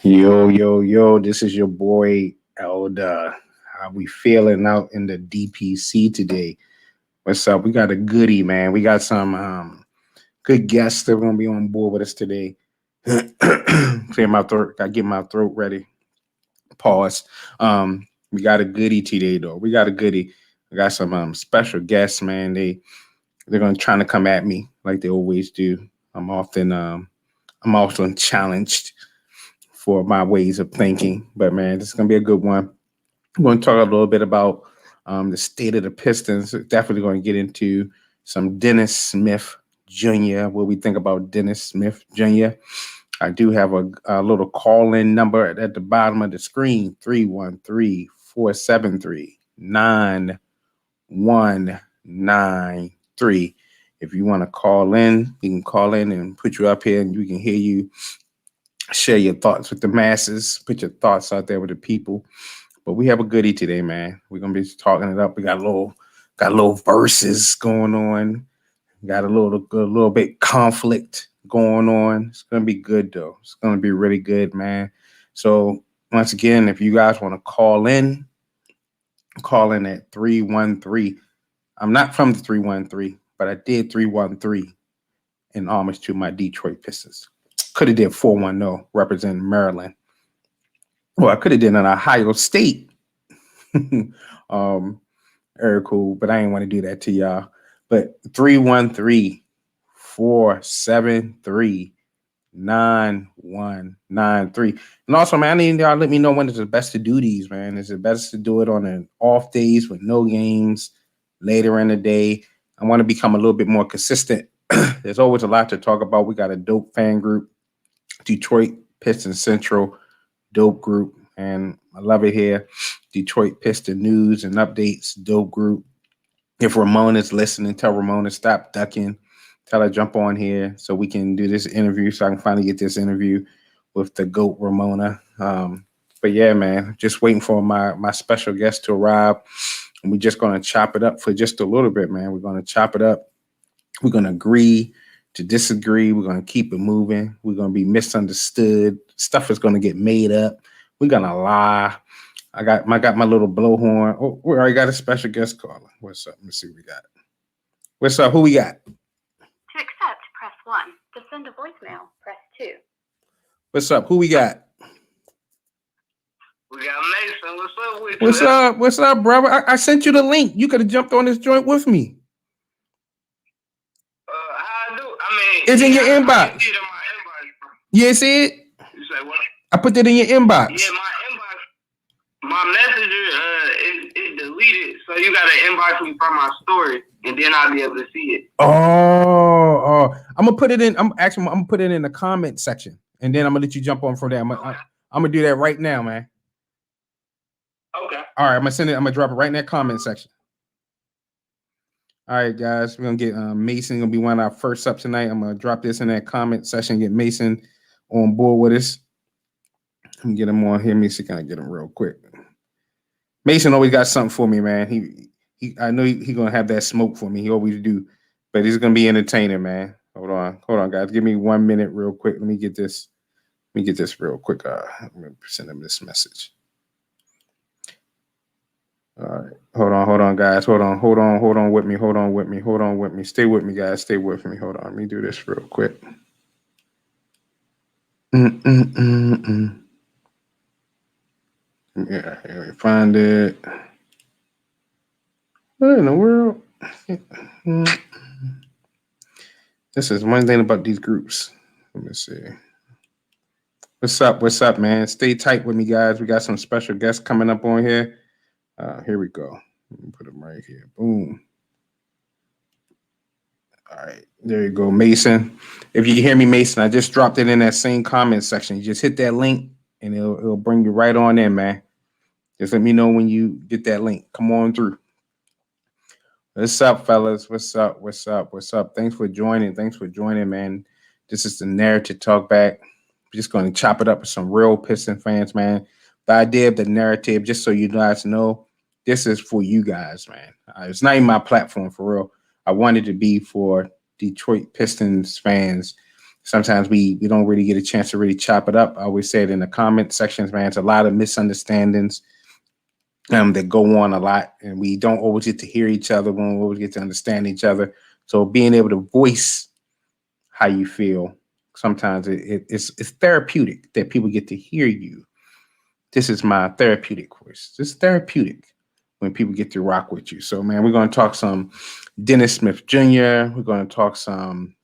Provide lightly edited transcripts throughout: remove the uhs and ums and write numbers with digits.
Yo, yo, yo, this is your boy Elda. How we feeling out in the DPC today? What's up? We got a goodie, man. We got some good guests that are gonna be on board with us today. Clear my throat, gotta get my throat ready. Pause. We got a goodie today though. We got a goodie. We got some special guests, man. They're gonna try to come at me like they always do. I'm often challenged for my ways of thinking. But man, this is gonna be a good one. We're going to talk a little bit about the state of the Pistons. Definitely going to get into some Dennis Smith Jr. What we think about Dennis Smith Jr. I do have a little call-in number at the bottom of the screen, 313-473-9193. If you want to call in, you can call in and put you up here and we can hear you share your thoughts with the masses, put your thoughts out there with the people. But we have a goodie today, man. We're gonna be talking it up. We got a little verses going on. Got a little bit conflict going on. It's gonna be good though. It's gonna be really good, man. So once again, if you guys want to call in at 313. I'm not from the 313, but I did 313 in homage to my Detroit Pistons. Could have did 410 representing Maryland. Well, I could have did an Ohio State. Very cool, but I ain't want to do that to y'all. But 313-473-9193. And also, man, I need y'all let me know when it's the best to do these, man. Is it best to do it on an off days with no games later in the day? I want to become a little bit more consistent. There's always a lot to talk about. We got a dope fan group, Detroit Piston Central, dope group, and I love it here. Detroit Piston news and updates, dope group. If Ramon is listening, tell Ramon to stop ducking. Tell her jump on here so we can do this interview, so I can finally get this interview with the GOAT Ramona. But yeah, man, just waiting for my special guest to arrive. And we're just going to chop it up for just a little bit, man. We're going to chop it up. We're going to agree to disagree. We're going to keep it moving. We're going to be misunderstood. Stuff is going to get made up. We're going to lie. I got my little blowhorn. Oh, we already got a special guest caller. What's up? Let's see what we got. What's up? Who we got? To accept, press 1. To send a voicemail, press 2. What's up? Who we got? We got Mason. What's up with What's you? up? What's up, brother? I sent you the link. You could have jumped on this joint with me. How I do? I mean, It's in your inbox. I see it in my inbox. You see it? You say what? I put it in your inbox. Yeah, my inbox. My messenger is deleted, so you gotta inbox me from my story, and then I'll be able to see it. Oh, I'm gonna put it in. I'm gonna put it in the comment section, and then I'm gonna let you jump on from there. I'm gonna do that right now, man. Okay. All right, I'm gonna send it. I'm gonna drop it right in that comment section. All right, guys, we're gonna get Mason. Gonna be one of our first up tonight. I'm gonna drop this in that comment section. Get Mason on board with us. Let me get him on here. Let me see, can I get him real quick? Mason always got something for me, man. I know he gonna have that smoke for me. He always do, but he's gonna be entertaining, man. Hold on, guys. Give me 1 minute, real quick. Let me get this real quick. Let me send him this message. All right, hold on, guys. Hold on with me. Stay with me, guys. Stay with me. Hold on. Let me do this real quick. Yeah, let me find it. What in the world? This is one thing about these groups. Let me see. What's up, man? Stay tight with me, guys. We got some special guests coming up on here. Here we go. Let me put them right here. Boom. All right, there you go, Mason. If you can hear me, Mason, I just dropped it in that same comment section. You just hit that link, and it'll bring you right on in, man. Just let me know when you get that link. Come on through. What's up, fellas? What's up? Thanks for joining, man. This is the Narrative Talk Back. We're just going to chop it up with some real Piston fans, man. The idea of the narrative, just so you guys know, this is for you guys, man. It's not even my platform, for real. I wanted to be for Detroit Pistons fans, sometimes we don't really get a chance to really chop it up. I always say it in the comment sections, man. It's a lot of misunderstandings that go on a lot, and we don't always get to hear each other. We don't always get to understand each other. So being able to voice how you feel, sometimes it's therapeutic that people get to hear you. This is my therapeutic voice. It's therapeutic when people get to rock with you. So, man, we're going to talk some Dennis Smith Jr. We're going to talk some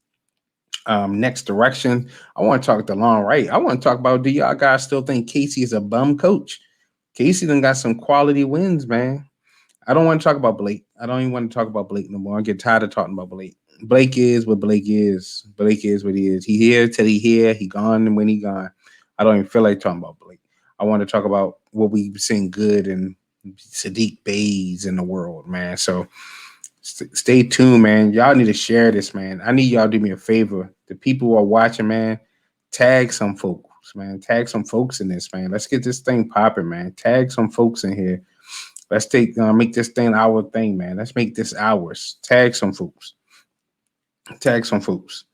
next direction. I want to talk the long right. I want to talk about, do y'all guys still think Casey is a bum coach? Casey done got some quality wins, man. I don't want to talk about Blake. I don't even want to talk about Blake no more. I get tired of talking about Blake. Blake is what Blake is. Blake is what he is. He here till he here. He gone when he gone. I don't even feel like talking about Blake. I want to talk about what we've seen good in Sadiq Bays in the world, man. So stay tuned, man. Y'all need to share this, man. I need y'all to do me a favor. The people who are watching, man, tag some folks, man. Tag some folks in this, man. Let's get this thing popping, man. Tag some folks in here. Let's make this thing our thing, man. Let's make this ours. Tag some folks. Tag some folks.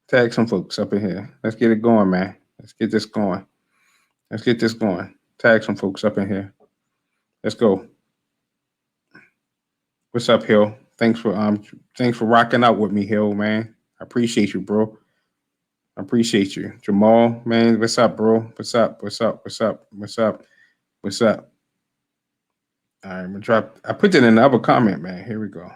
Tag some folks up in here. Let's get it going, man. Let's get this going. Let's get this going. Tag some folks up in here. Let's go. What's up, Hill? Thanks for rocking out with me, Hill, man. I appreciate you, bro. I appreciate you. Jamal, man, what's up, bro? What's up? What's up? What's up? What's up? What's up? All right, I'm gonna drop. I put it in the other comment, man. Here we go.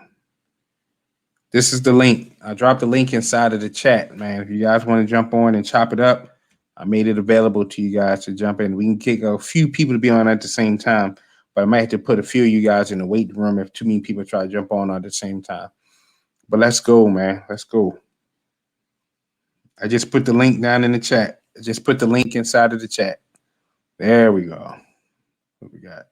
This is the link. I dropped the link inside of the chat, man. If you guys want to jump on and chop it up, I made it available to you guys to jump in. We can kick a few people to be on at the same time, but I might have to put a few of you guys in the waiting room if too many people try to jump on at the same time. But let's go, man. Let's go. I just put the link down in the chat. I just put the link inside of the chat. There we go. What we got?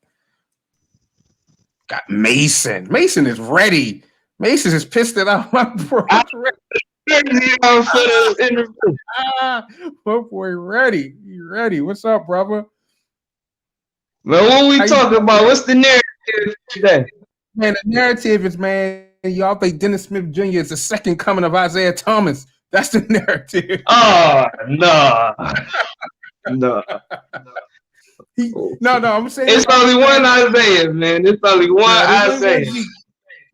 Got Mason. Mason is ready. Mason is pissed it out. My bro. My boy ready. You ready? What's up, brother? Man, what we talking about? What's the narrative today? Man, the narrative is, man, y'all think Dennis Smith Jr. is the second coming of Isaiah Thomas. That's the narrative. Oh, no. No. No, I'm saying it's only one Isaiah, man. It's only one Isaiah.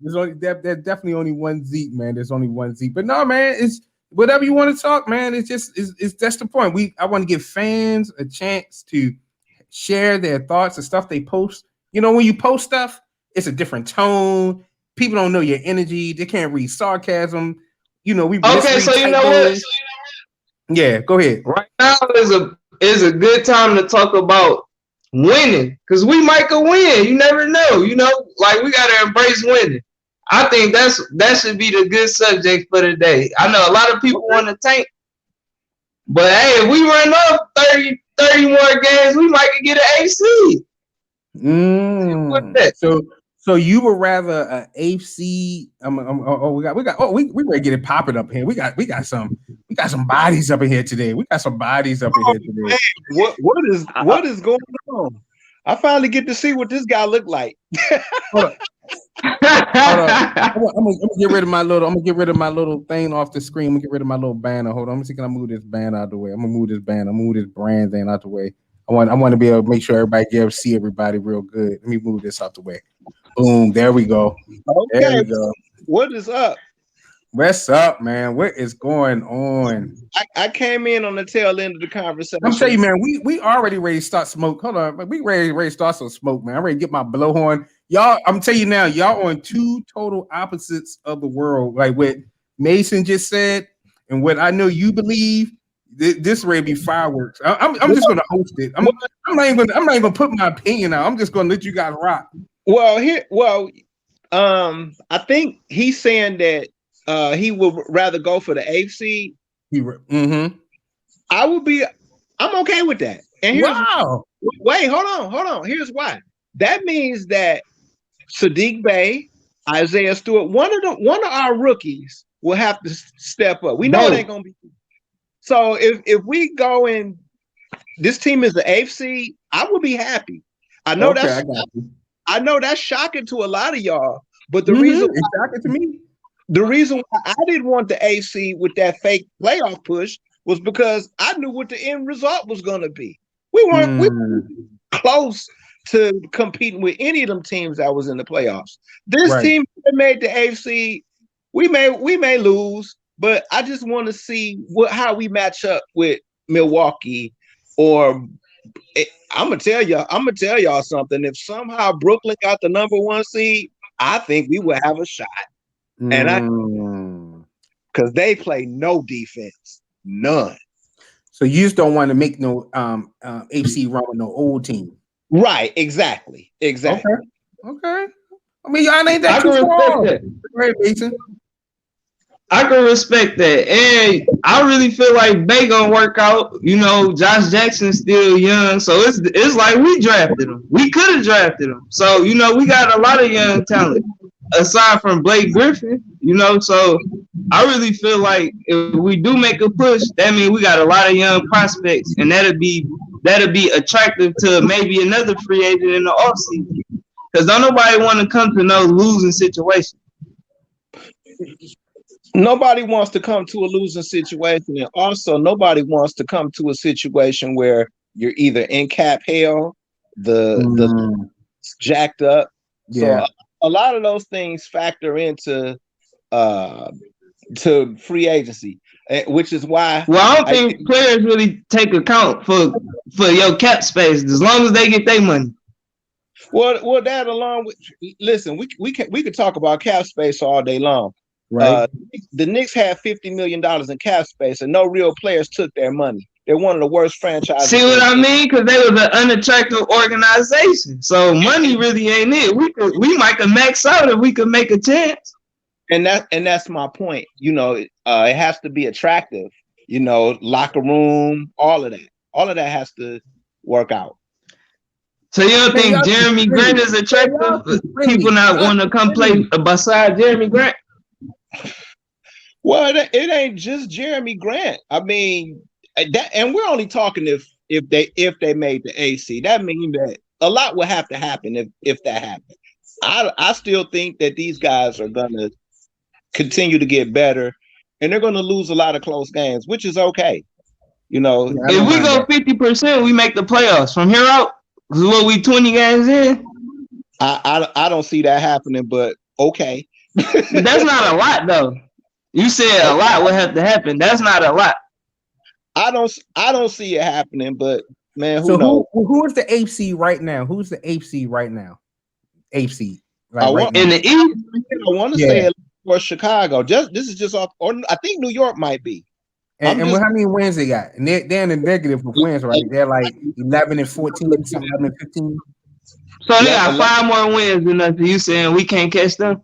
There's definitely only one Zeke, man. There's only one Zeke. But no, man, it's whatever you want to talk, man. It's that's the point. I want to give fans a chance to share their thoughts and stuff they post. You know, when you post stuff, it's a different tone. People don't know your energy. They can't read sarcasm. You know, okay, so you know what? Yeah, go ahead. Right now is a good time to talk about winning, because we might go win. You never know. You know, like, we gotta embrace winning. I think that should be the good subject for today. I know a lot of people want to tank, but hey, if we run up 30 more games, we might get an AC. So you would rather an AFC? We ready to get it popping up here. We got some bodies up in here today. We got some bodies up in here today. Man, what is going on? I finally get to see what this guy look like. Hold on. I'm gonna get rid of my little thing off the screen. I'm gonna get rid of my little banner. Hold on. I'm just gonna move this banner out the way. I'm gonna move this banner. I'm gonna move this brand thing out the way. I want to be able to make sure everybody can see everybody real good. Let me move this out the way. Boom. There we go. Okay. There we go. What is up? What's up, man? What is going on? I came in on the tail end of the conversation. I'm telling you, man, we already ready to start smoke. Hold on. We ready to start some smoke, man. I'm ready to get my blowhorn. Y'all, I'm telling you now, y'all on two total opposites of the world. Like what Mason just said and what I know you believe. This ready to be fireworks. I'm just gonna host it. I'm not even gonna put my opinion out. I'm just gonna let you guys rock. Well, I think he's saying that he would rather go for the AFC. I'm okay with that. And here's wait, hold on. Here's why. That means that Sadiq Bey, Isaiah Stewart, one of our rookies will have to step up. We know it ain't gonna be. So if we go in, this team is the AFC, I would be happy. I know that's shocking to a lot of y'all, but the reason it's shocking to me. The reason why I didn't want the AC with that fake playoff push was because I knew what the end result was going to be. We weren't close to competing with any of them teams that was in the playoffs. This team that made the AFC, we may lose, but I just want to see how we match up with Milwaukee. Or I'm gonna tell y'all something. If somehow Brooklyn got the number 1 seed, I think we will have a shot. And because they play no defense, none. So you just don't want to make no AFC run with no old team. Right, exactly. Okay. I mean, y'all ain't that too far. Right, Mason. I can respect that. And I really feel like Bay gonna work out. You know, Josh Jackson's still young. So it's like we drafted him. We could have drafted him. So, you know, we got a lot of young talent. Aside from Blake Griffin, you know, so I really feel like if we do make a push, that means we got a lot of young prospects, and that'll be attractive to maybe another free agent in the offseason. Because don't nobody want to come to no losing situation. Nobody wants to come to a losing situation, and also nobody wants to come to a situation where you're either in cap hell, the jacked up. Yeah. So a lot of those things factor into to free agency, which is why. Well, I don't think players really take account for your cap space as long as they get their money. Well, that along with listen, we could talk about cap space all day long. Right. The Knicks had $50 million in cap space, and no real players took their money. They're one of the worst franchises. See what I mean? Because they was an unattractive organization. So money really ain't it. We might could max out if we could make a chance. And that's my point. You know, it has to be attractive. You know, locker room, all of that. All of that has to work out. So you don't think Jeremy Grant is attractive? People not want to come play beside Jeremy Grant? Well, it ain't just Jeremy Grant. I mean, and we're only talking if they made the AC. That means that a lot will have to happen if that happens. I still think that these guys are gonna continue to get better, and they're gonna lose a lot of close games, which is okay. You know, if we go 50%, we make the playoffs. From here out, what we 20 games in? I don't see that happening, but okay. But that's not a lot, though. You said a lot would have to happen. That's not a lot. I don't see it happening, but man, who knows? Who is the AFC right now? Who's the AFC right now? AFC in the East. I want to say for Chicago. This is just off. Or I think New York might be. And how many wins they got? And they're in the negative for wins, right? They're like 11-14, something 11-15. So they got 5 more wins than us. You saying we can't catch them?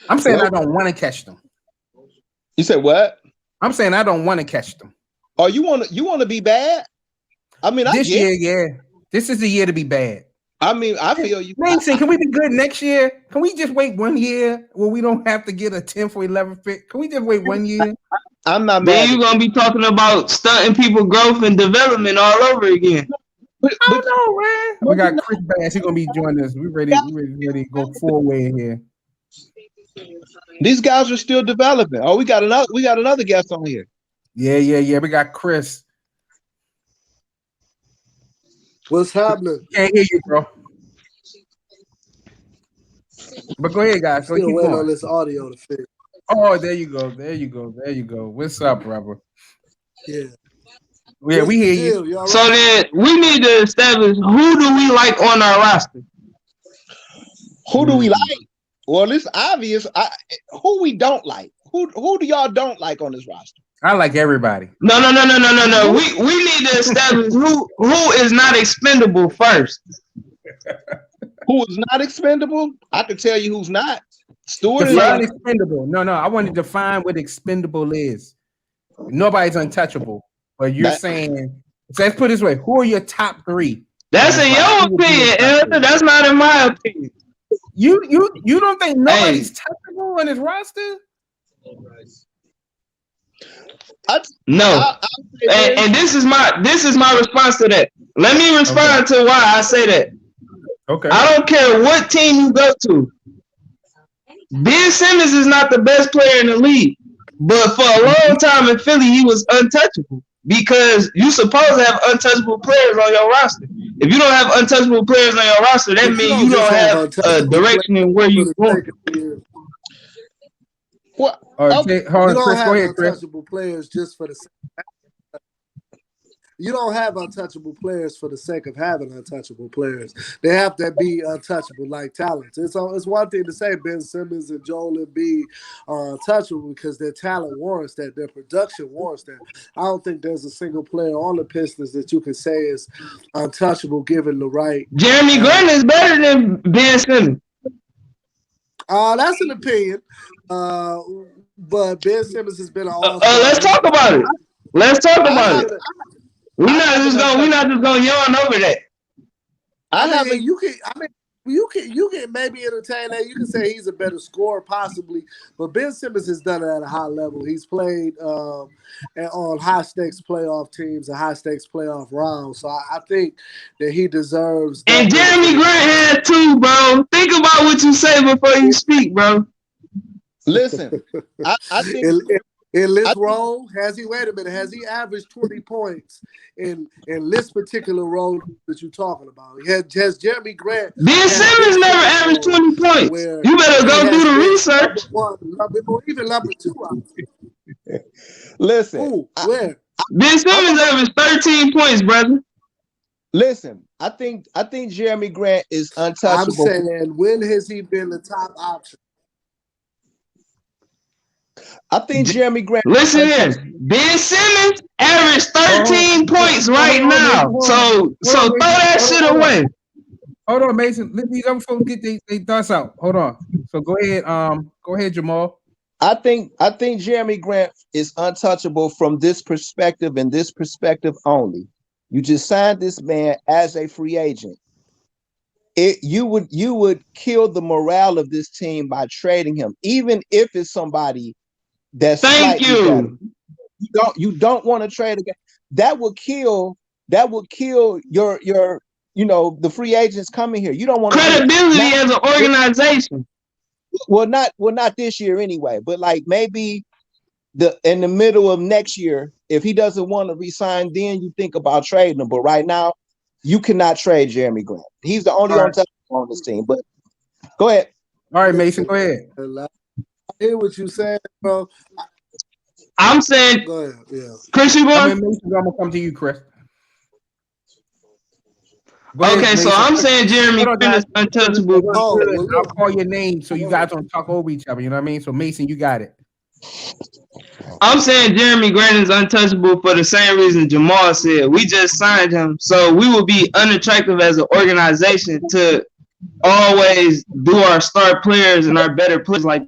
I'm saying I don't want to catch them. You said what? I'm saying I don't want to catch them. Oh, you want to be bad? I mean, this year, yeah. This is the year to be bad. I mean, I feel you. Mason, can we be good next year? Can we just wait 1 year where we don't have to get a 10th or 11th pick? Can we just wait 1 year? I'm not mad. Then you're going to be talking about stunting people growth and development all over again. I don't know, man. We got Chris Bass. He's going to be joining us. We ready to go forward here. These guys are still developing. Oh, we got another guest on here. Yeah. We got Chris. What's happening? Can't hear you, bro. But go ahead, guys. So Still keep waiting going on this audio to fix. Oh, there you go. What's up, brother? Yeah. Yeah, we hear you. Right? So then we need to establish who do we like on our roster. Who do we like? Well, it's obvious. Who we don't like. Who do y'all don't like on this roster? I like everybody. No. We need to establish who is not expendable first. Who is not expendable? I can tell you who's not. Stewart is not expendable. No. I want to define what expendable is. Nobody's untouchable. But you're saying, so let's put it this way: who are your top 3? That's in your opinion, Elder. That's not in my opinion. You don't think nobody's touchable on his roster? No. And this is my response to that. Let me respond to why I say that. Okay. I don't care what team you go to. Ben Simmons is not the best player in the league, but for a long time in Philly, he was untouchable because you supposed to have untouchable players on your roster. If you don't have untouchable players on your roster, that means you don't have a direction in where you going. What? Okay, hold You on, don't Chris. have Go ahead, Chris. untouchable players just for the sake. You don't have untouchable players for the sake of having untouchable players. They have to be untouchable like talents. It's one thing to say Ben Simmons and Joel Embiid are untouchable because their talent warrants that, their production warrants that. I don't think there's a single player on the Pistons that you can say is untouchable given the right. Jeremy Grant is better than Ben Simmons. That's an opinion. But Ben Simmons has been an all-star. Let's talk about it. Let's talk about it. We're not just gonna yawn over that. You can maybe entertain that. You can say he's a better scorer possibly, but Ben Simmons has done it at a high level. He's played on high stakes playoff teams and high stakes playoff rounds. So I think that he deserves. And Jeremy Grant had too, bro. Think about what you say before you speak, bro. Listen, I think in this role, has he averaged 20 points in this particular role that you're talking about? Has Jeremy Grant? Ben Simmons never averaged 20 points. You better go do the research. Even number two. Listen, where? Ben Simmons averaged 13 points, brother. Listen, I think Jeremy Grant is untouchable. I'm saying, when has he been the top option? I think Jeremy Grant. Listen in. Ben Simmons averaged 13 points right now. So throw that shit away. Hold on, Mason. Let these other folks get their thoughts out. Hold on. So go ahead, Jamal. I think Jeremy Grant is untouchable from this perspective and this perspective only. You just signed this man as a free agent. You would kill the morale of this team by trading him, even if it's somebody that's thank you. Better. You don't want to trade again. That would kill your the free agents coming here. You don't want credibility as an organization. Well, not this year anyway, but like maybe in the middle of next year, if he doesn't want to resign, then you think about trading him. But right now, you cannot trade Jeremy Grant. He's the only untouchable on this team. But go ahead. All right, Mason, go ahead. I hear what you're saying, bro. I'm saying, go ahead. Yeah. Chris, you going? I'm gonna come to you, Chris. Okay, so I'm saying Jeremy Grant is untouchable. I'll call your name so you guys don't talk over each other. You know what I mean? So Mason, you got it. I'm saying Jeremy Grant is untouchable for the same reason Jamal said. We just signed him, so we will be unattractive as an organization to always do our star players and our better players like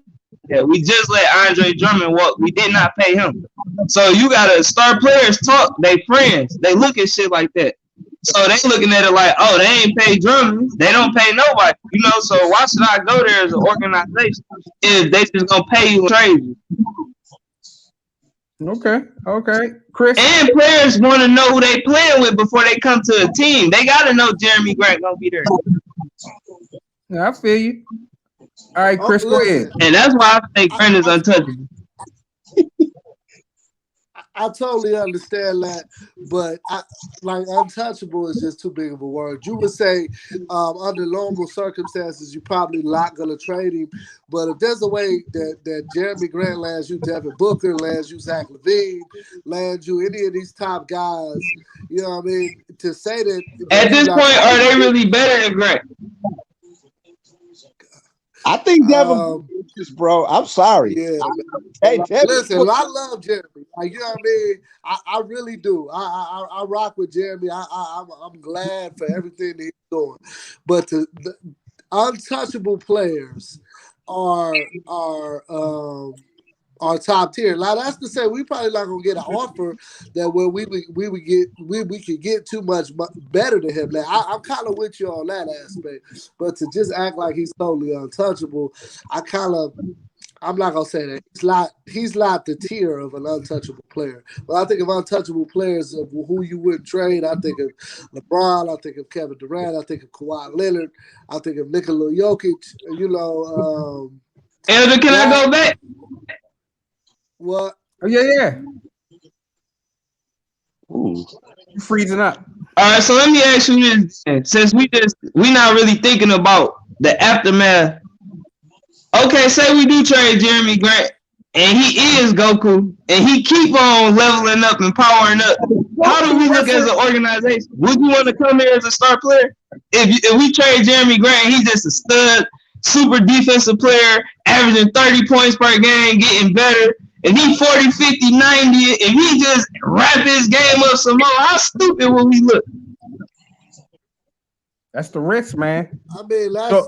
that. We just let Andre Drummond walk. We did not pay him. So you gotta star players talk. They friends. They look at shit like that. So they looking at it like, oh, they ain't pay Drummond. They don't pay nobody. So why should I go there as an organization if they just gonna pay you and trade you? Okay. Chris. And players want to know who they playing with before they come to a team. They got to know Jeremy Grant gonna be there. Yeah, I feel you. All right, Chris, go ahead. And that's why I think Grant is untouchable. I totally understand that, but untouchable is just too big of a word. You would say under normal circumstances, you're probably not going to trade him. But if there's a way that Jeremy Grant lands you, Devin Booker lands you, Zach LaVine lands you, any of these top guys, you know what I mean? To say that at this point, are they really better than Grant? I think Devin, bro. I'm sorry. Yeah. Listen, I love Jeremy. You know what I mean? I really do. I rock with Jeremy. I'm glad for everything that he's doing. But the untouchable players are top tier. Now that's to say we probably not gonna get an offer that where we could get too much better than him. Now I'm kind of with you on that aspect, but to just act like he's totally untouchable, I'm not gonna say that. He's not the tier of an untouchable player. But I think of untouchable players of who you would trade. I think of LeBron. I think of Kevin Durant. I think of Kawhi Leonard. I think of Nikola Jokic. Elder, can I go back? What? Oh yeah. Ooh. You freezing up. All right, so let me ask you this: since we not really thinking about the aftermath. Okay, say we do trade Jeremy Grant, and he is Goku, and he keep on leveling up and powering up. How do we look as an organization? Would you want to come here as a star player? If we trade Jeremy Grant, he's just a stud, super defensive player, averaging 30 points per game, getting better. And he 40, 50, 90, and he just wrap his game up some more. How stupid will we look? That's the risk, man. I mean, that's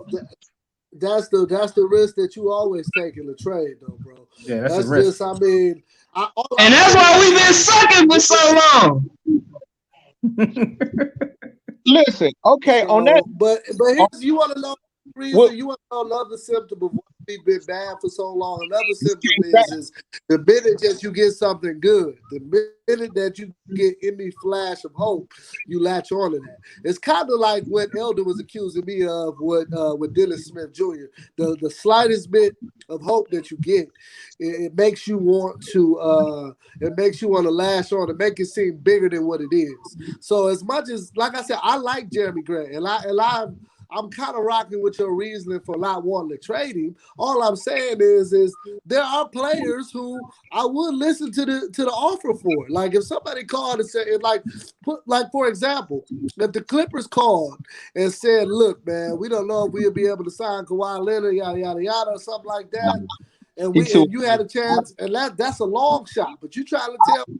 the risk that you always take in the trade, though, bro. Yeah, that's the risk. Just, I mean, and that's why we've been sucking for so long. Listen, okay, on that. But here's, you want to know the reason? You want to know another symptom of why we've been bad for so long? Another symptom is the minute that you get something good, the minute that you get any flash of hope, you latch on to that. It's kind of like what Elder was accusing me of with Dennis Smith Jr. The slightest bit of hope that you get, it makes you want to lash on and make it seem bigger than what it is. So as much as, like I said, I like Jeremy Grant, and I'm kind of rocking with your reasoning for not wanting to trade him. All I'm saying is there are players who I would listen to the offer for. Like if somebody called and said, like for example, if the Clippers called and said, "Look, man, we don't know if we'll be able to sign Kawhi Leonard, yada yada yada, or something like that," and you had a chance, and that's a long shot. But you trying to tell me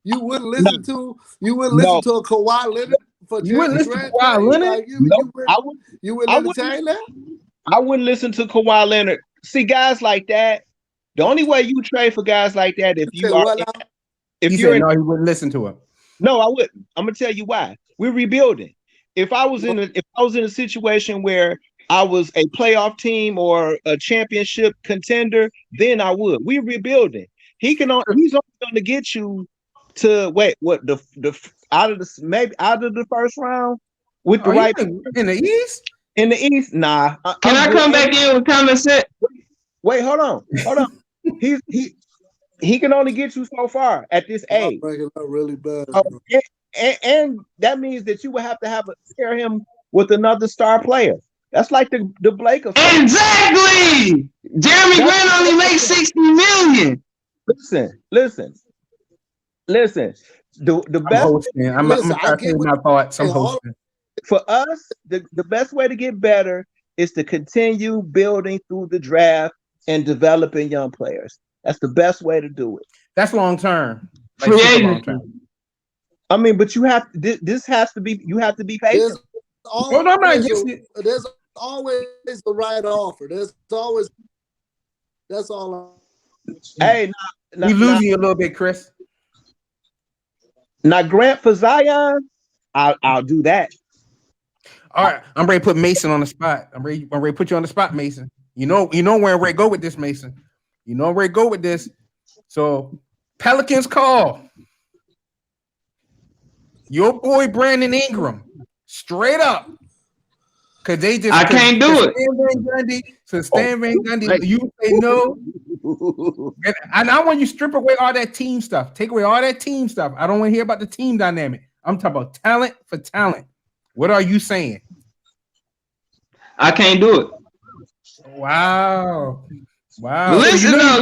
you wouldn't listen to a Kawhi Leonard? You wouldn't listen to Kawhi Leonard? Like, you wouldn't entertain that? I wouldn't listen to Kawhi Leonard. See, guys like that, the only way you trade for guys like that, he wouldn't listen to him. No, I wouldn't. I'm gonna tell you why. We're rebuilding. If I was in a situation where I was a playoff team or a championship contender, then I would. We're rebuilding. He's only going to get you to out of the first round with the right in the East. In the East, nah. Can I come back in with common sense? Wait, hold on. He can only get you so far at this age. Breaking up really bad. And that means that you would have to share him with another star player. That's like the Blake effect. Exactly. Jeremy Grant only makes $60 million. Listen. The best. I'm hosting my thoughts. I'm hosting. For us, the best way to get better is to continue building through the draft and developing young players. That's the best way to do it. That's long term. Long term. I mean, but you have this has to be. You have to be patient. There's always the right offer. That's all. Hey, we losing you a little bit, Chris. Now, Grant for Zion, I'll do that. All right, I'm ready to put Mason on the spot. I'm ready to put you on the spot, Mason. You know where I go with this, Mason. You know where I go with this. So, Pelicans call your boy Brandon Ingram straight up. Cause they just I can't do it. Stan Van Gundy, you say no. And I want you to strip away all that team stuff. Take away all that team stuff. I don't want to hear about the team dynamic. I'm talking about talent for talent. What are you saying? I can't do it. Wow. Listen, this is all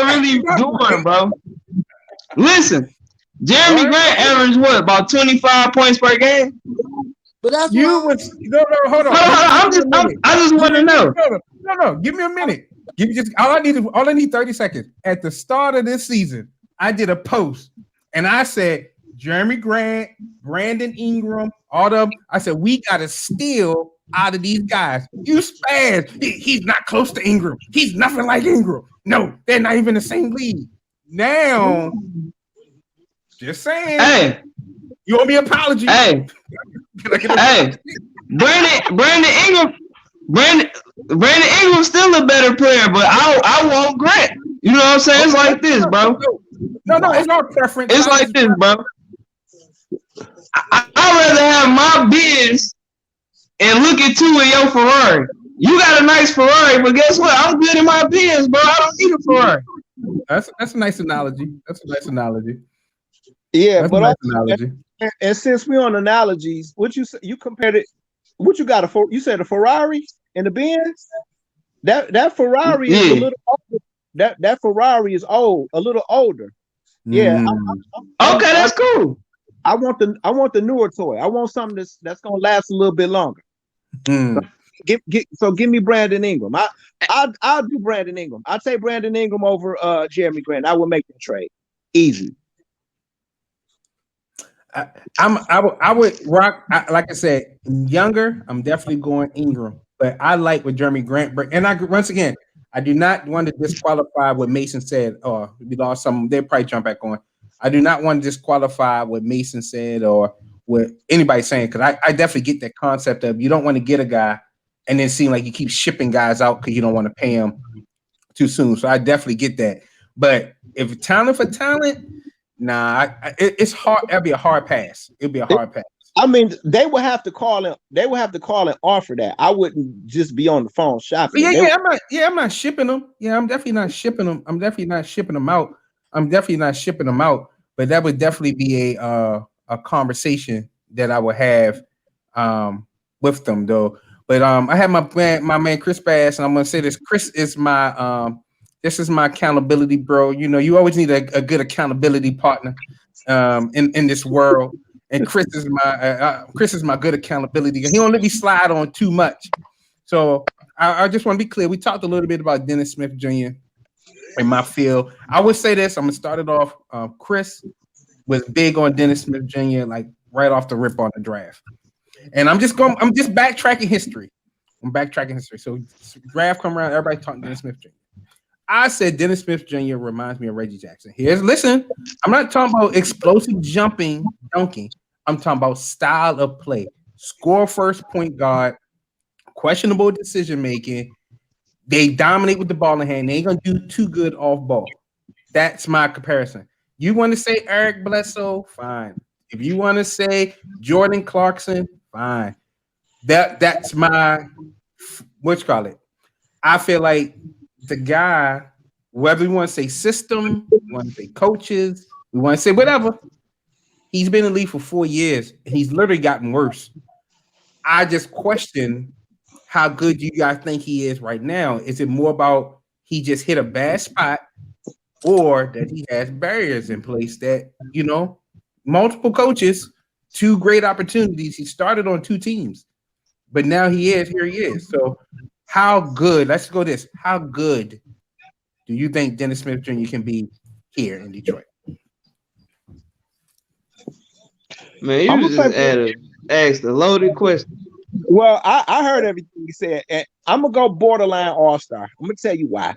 really doing, bro. Listen, Jeremy Grant averaged about 25 points per game. But that's hold on. I just want to know. No. Give me a minute. All I need 30 seconds. At the start of this season, I did a post and I said Jeremy Grant, Brandon Ingram, all of them. I said we gotta steal out of these guys. You spaz. He's not close to Ingram. He's nothing like Ingram. No, they're not even the same league. Now, just saying. Hey, you owe me an apology. Hey, Brandon Ingram's still a better player, but I want Grant. You know what I'm saying? It's like this, bro. No, it's not preference. It's like this, bro. I'd rather have my Benz and look at two in your Ferrari. You got a nice Ferrari, but guess what? I'm good in my Benz, bro. I don't need a Ferrari. That's a nice analogy. That's a nice analogy. Yeah, That's but a nice analogy. and since we're on analogies, what you compared it? What you got you said a Ferrari and the Benz? That Ferrari is a little older. That Ferrari is old, a little older. Yeah. Okay, that's cool. I want the newer toy. I want something that's gonna last a little bit longer. So give me Brandon Ingram. I'll do Brandon Ingram. I'll take Brandon Ingram over Jeremy Grant. I will make that trade easy. I would rock. Like I said, younger. I'm definitely going Ingram, but I like what Jeremy Grant. And once again, I do not want to disqualify what Mason said. Oh, we lost some. They'll probably jump back on. I do not want to disqualify what Mason said or what anybody's saying, because I definitely get that concept of you don't want to get a guy and then seem like you keep shipping guys out because you don't want to pay them too soon. So I definitely get that. But if talent for talent, nah, it's hard. It'll be a hard pass. It'll be a hard pass. I mean, they would have to call him. They would have to call and offer that. I wouldn't just be on the phone shopping. I'm not shipping them. Yeah, I'm definitely not shipping them. I'm definitely not shipping them out. But that would definitely be a conversation that I would have with them, though. But I have my man Chris Bass, and I'm gonna say this. Chris is my this is my accountability, bro. You know, you always need a good accountability partner in this world. And Chris is my good accountability. He don't let me slide on too much. So I just want to be clear. We talked a little bit about Dennis Smith Jr. in my field. I would say this. I'm gonna start it off. Chris was big on Dennis Smith Jr. like right off the rip on the draft. And I'm just backtracking history. So draft come around, everybody talking Dennis Smith Jr. I said Dennis Smith Jr. reminds me of Reggie Jackson. Listen, I'm not talking about explosive jumping, dunking. I'm talking about style of play. Score first, point guard, questionable decision making. They dominate with the ball in hand. They ain't gonna do too good off ball. That's my comparison. You want to say Eric Bledsoe? Fine. If you want to say Jordan Clarkson, fine. That's my what you call it. I feel like the guy, whether we want to say system, we want to say coaches, we want to say whatever, he's been in the league for 4 years and he's literally gotten worse. I just question how good you guys think he is right now. Is it more about he just hit a bad spot, or that he has barriers in place that, you know, multiple coaches, 2 great opportunities. He started on 2 teams, but now here he is. So how good, let's go this, how good do you think Dennis Smith Jr. can be here in Detroit? Man, you just asked a loaded question. Well, I heard everything you said, and I'm gonna go borderline all-star. I'm gonna tell you why.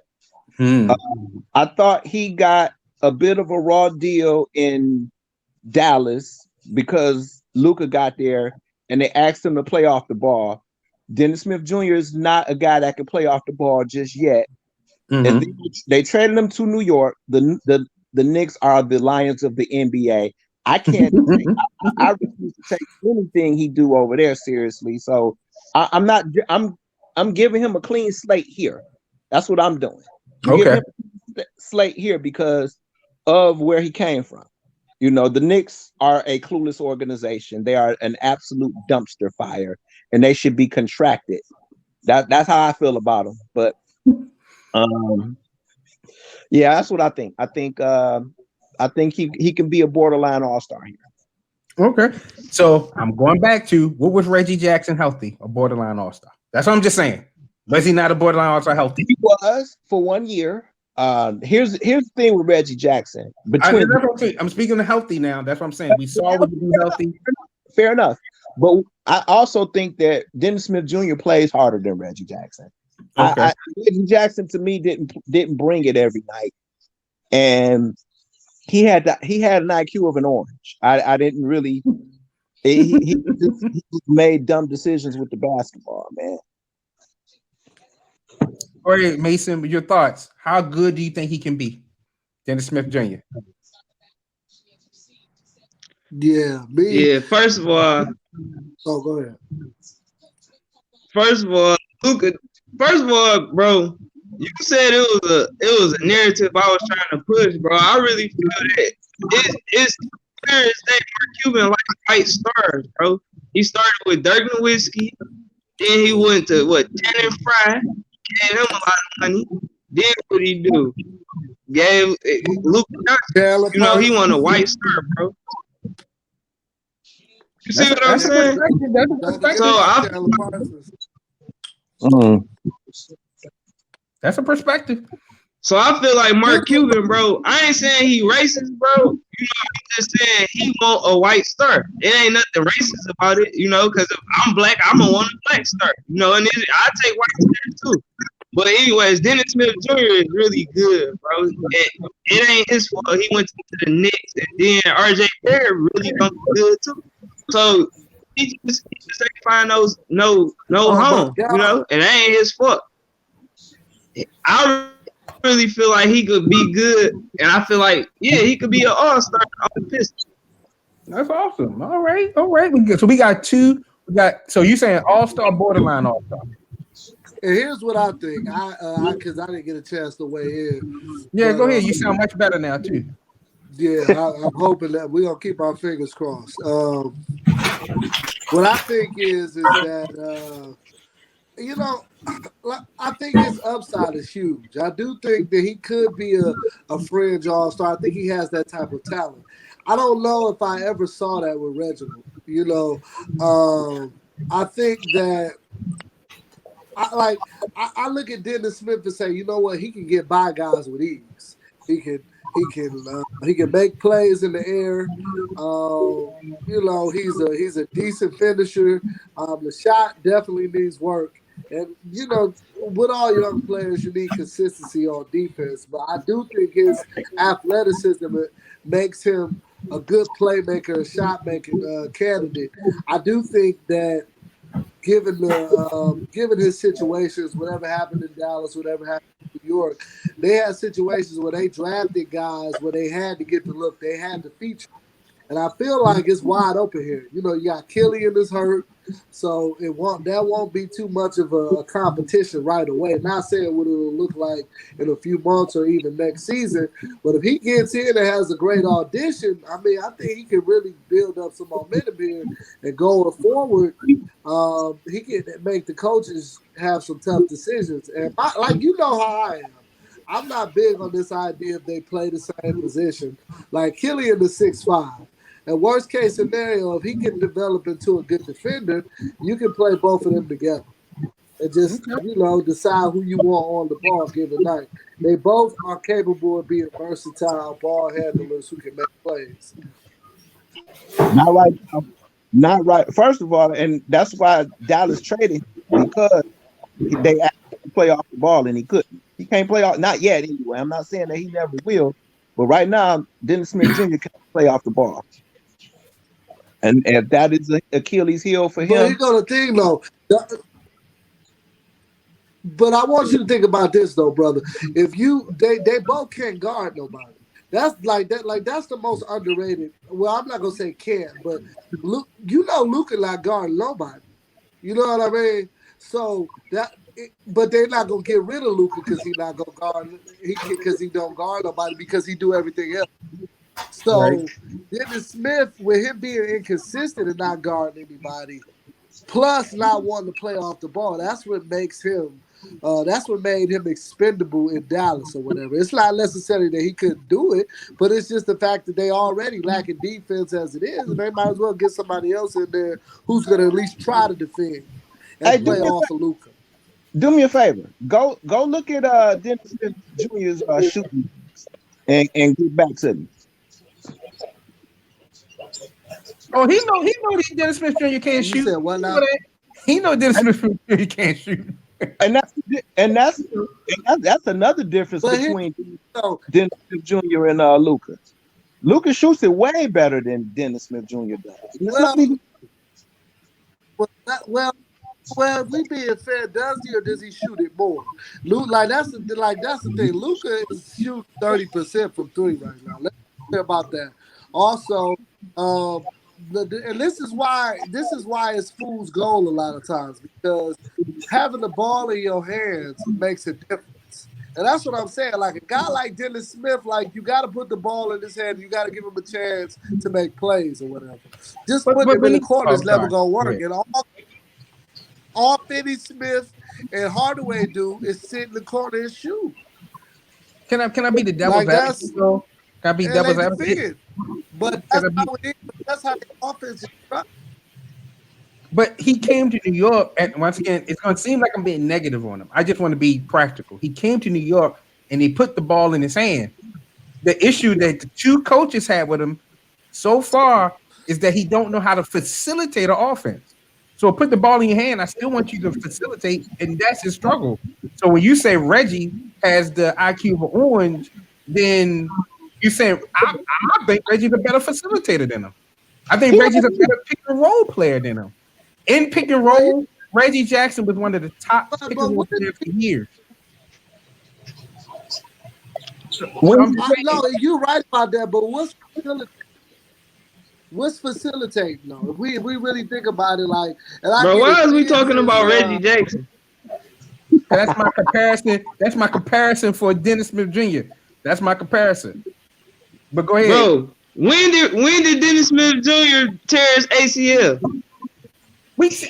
I thought he got a bit of a raw deal in Dallas because Luka got there and they asked him to play off the ball. Dennis Smith Jr. is not a guy that can play off the ball just yet. And they traded him to New York. The Knicks are the Lions of the NBA. I can't. I refuse to take anything he do over there seriously. So I'm not. I'm giving him a clean slate here. That's what I'm doing. Okay. Slate here because of where he came from. You know, the Knicks are a clueless organization. They are an absolute dumpster fire, and they should be contracted. That's how I feel about them. But yeah, that's what I think. I think he can be a borderline all-star here. Okay. So I'm going back to, what was Reggie Jackson healthy? A borderline all-star. That's what I'm just saying. Was he not a borderline all-star healthy? He was for 1 year. Here's the thing with Reggie Jackson. I'm speaking of healthy now. That's what I'm saying. We saw what he was healthy. Fair enough. But I also think that Dennis Smith Jr. plays harder than Reggie Jackson. Okay. Reggie Jackson to me didn't bring it every night, and he had an IQ of an orange. I didn't really. He just made dumb decisions with the basketball, man. All right, Mason, your thoughts. How good do you think he can be, Dennis Smith Jr.? Yeah, first of all. Oh, go ahead. First of all, Luka, First of all, bro, you said it was a narrative I was trying to push, bro. I really feel that it's clear as day Mark Cuban like white stars, bro. He started with Dirk Nowitzki, then he went to Ten and Fry, gave him a lot of money. Then what he do? Gave Luke, you know, he won a white star, bro. You see what I'm saying? That's a perspective. So I feel like Mark Cuban, bro. I ain't saying he racist, bro. You know, I'm just saying he want a white star. It ain't nothing racist about it, you know, because if I'm black, I'm gonna want a black star. You know, and I take white stars too. But anyways, Dennis Smith Jr. is really good, bro. It ain't his fault. He went to the Knicks, and then RJ Barrett really come good too. So he just ain't find no home, you know, and that ain't his fault. I really feel like he could be good, and I feel like he could be an all-star on the Pistons. That's awesome. All right. So we got two. So you saying all-star, borderline all-star? And here's what I think. Because I didn't get a chance to weigh in. Yeah, go ahead. You sound much better now too. Yeah, I'm hoping that we're gonna keep our fingers crossed. What I think is that you know, I think his upside is huge. I do think that he could be a fringe all-star. I think he has that type of talent. I don't know if I ever saw that with Reginald. You know, I think that I look at Dennis Smith and say, you know what, he can get by guys with ease. He can make plays in the air. You know, he's a decent finisher. The shot definitely needs work. And, you know, with all young players, you need consistency on defense. But I do think his athleticism makes him a good playmaker, a shot-making candidate. I do think that given his situations, whatever happened in Dallas, whatever happened in New York, they had situations where they drafted guys where they had to get the look, they had to feature. And I feel like it's wide open here. You know, you got Killian is hurt, so that won't be too much of a competition right away. Not saying what it'll look like in a few months or even next season, but if he gets in and has a great audition, I mean, I think he can really build up some momentum here and going forward. He can make the coaches have some tough decisions. And you know how I am. I'm not big on this idea if they play the same position. Like Killian is 6'5". And worst case scenario, if he can develop into a good defender, you can play both of them together. And just, you know, decide who you want on the ball given night. They both are capable of being versatile ball handlers who can make plays. Not right. First of all, and that's why Dallas traded him, because they asked him to play off the ball and he couldn't. He can't play off, not yet anyway. I'm not saying that he never will, but right now, Dennis Smith Jr. can't play off the ball. And if that is an Achilles heel for him. But you know the thing though. But I want you to think about this though, brother. If they both can't guard nobody. That's that's the most underrated. Well, I'm not gonna say can't, but Luka not guard nobody. You know what I mean? So but they're not gonna get rid of Luka because he's not gonna guard. Because he don't guard nobody because he do everything else. So right. Dennis Smith, with him being inconsistent and not guarding anybody, plus not wanting to play off the ball, that's what makes him. That's what made him expendable in Dallas or whatever. It's not necessarily that he couldn't do it, but it's just the fact that they already lacking defense as it is, and they might as well get somebody else in there who's going to at least try to defend and play off of Luka. Do me a favor. Go look at Dennis Smith Jr.'s shooting and get back to me. Oh, he know Dennis Smith Jr. can't shoot. Said, what now? He know Dennis Smith Jr. can't shoot. And that's another difference between Dennis Smith Jr. and Luka. Luka shoots it way better than Dennis Smith Jr. does. Well, if we being fair, does he or does he shoot it more? That's the thing. Luka is shooting 30% from three right now. Let's talk about that. Also, and this is why it's fool's gold a lot of times, because having the ball in your hands makes a difference. And that's what I'm saying. Like a guy like Dennis Smith, like you got to put the ball in his hand. You got to give him a chance to make plays or whatever. Just putting him in the corner is never gonna work. And all Finney Smith and Hardaway do is sit in the corner and shoot. Can I be the devil's advocate? Can I be devil's advocate? But that's how it is. That's how the offense is structured. But he came to New York, and once again, it's going to seem like I'm being negative on him. I just want to be practical. He came to New York, and he put the ball in his hand. The issue that the two coaches had with him so far is that he don't know how to facilitate an offense. So put the ball in your hand. I still want you to facilitate, and that's his struggle. So when you say Reggie has the IQ of an orange, then you say I think Reggie's a better facilitator than him. I think Reggie's a better pick and roll player than him. In pick and roll, Reggie Jackson was one of the top pick and roll players for years. No, you're right about that, but what's facilitating though? If we really think about it, like, bro, why is we talking about Reggie Jackson? That's my comparison. That's my comparison for Dennis Smith Jr. That's my comparison. But go ahead, bro. When did Dennis Smith Jr. tear his ACL?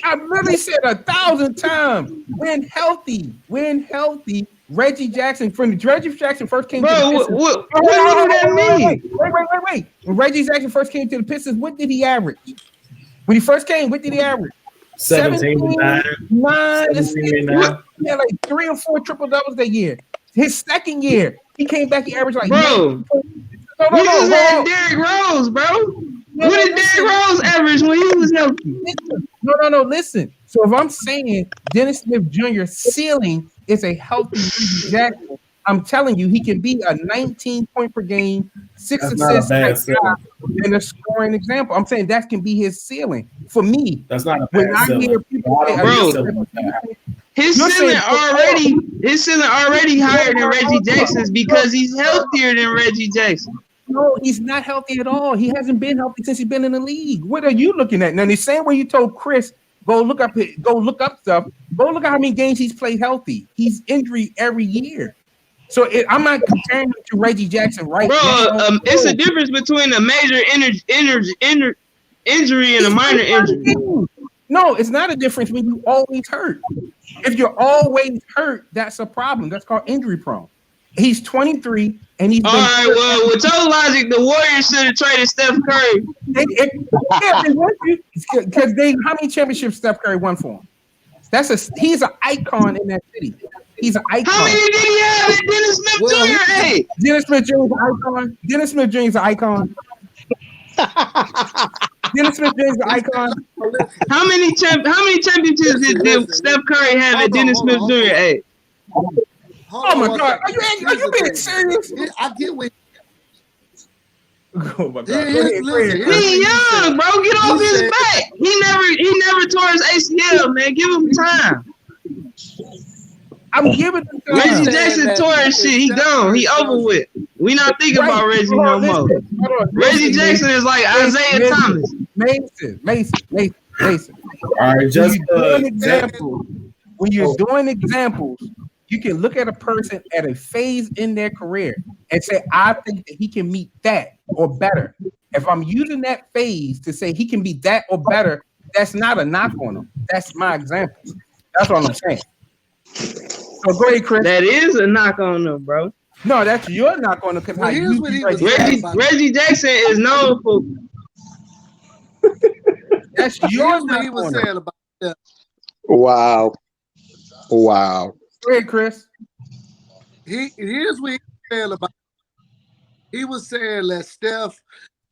I literally said 1,000 times. When healthy, Reggie Jackson first came to the Pistons. What do that mean? Wait. When Reggie Jackson first came to the Pistons, what did he average? When he first came, what did he average? 17, 9. He had like 3 or 4 triple doubles that year. His second year, he came back. He averaged like. Bro, we just had Derrick Rose, bro. What did Derrick Rose average when he was healthy? No. Listen. So if I'm saying Dennis Smith Jr. ceiling is a healthy Reggie Jackson, I'm telling you he can be a 19 point per game, 6 assists, and a scoring example. I'm saying that can be his ceiling for me. That's not a bad when I hear people say, bro, his ceiling already higher than Reggie Jackson's because he's healthier than Reggie Jackson. No, he's not healthy at all. He hasn't been healthy since he's been in the league. What are you looking at? Now, the same way you told Chris, go look up stuff. Go look at how many games he's played healthy. He's injury every year. So I'm not comparing him to Reggie Jackson right now. It's a difference between a major injury and a minor injury. No, it's not a difference when you always hurt. If you're always hurt, that's a problem. That's called injury prone. He's 23 and he's. All right, well, with your logic, the Warriors should have traded Steph Curry. Because how many championships Steph Curry won for him? He's an icon in that city. He's an icon. How many did he have at Dennis Smith Jr.? Hey, Dennis Smith Jr. is an icon. Dennis Smith Jr. is an icon. Dennis Smith Jr. is an icon. How many championships did Steph Curry have at Dennis Smith Jr.? Hey. Oh my God! Are you being serious? I get what. Oh my God! He young, bro. Get off his back. He never tore his ACL, man. Give him time. I'm giving him time. Reggie Jackson tore his shit. He gone. He over with. We not thinking about Reggie no more. Reggie Jackson is like Isaiah Thomas. Mason. All right, just when you're doing examples, you can look at a person at a phase in their career and say, I think that he can meet that or better. If I'm using that phase to say he can be that or better, that's not a knock on him. That's my example. That's what I'm saying. So go ahead, Chris. That is a knock on him, bro. No, that's your knock on him. Reggie Jackson is known for. That's your knock he was on saying him. About that. Wow. Go ahead, Chris. Here's what he was saying about. He was saying that Steph,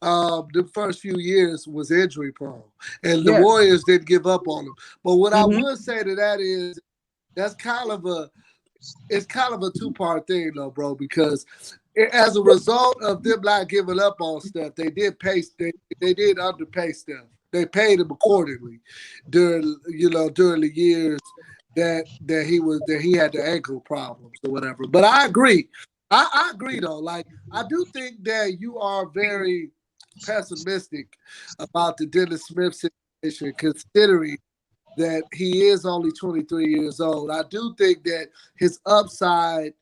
the first few years was injury prone, and the Warriors didn't give up on him. But what I would say to that is, it's kind of a 2-part thing, though, bro. Because as a result of them not giving up on Steph, they did underpay Steph. They paid him accordingly during the years that he had the ankle problems or whatever. But I agree. I agree though. Like I do think that you are very pessimistic about the Dennis Smith situation, considering that he is only 23 years old. I do think that his upside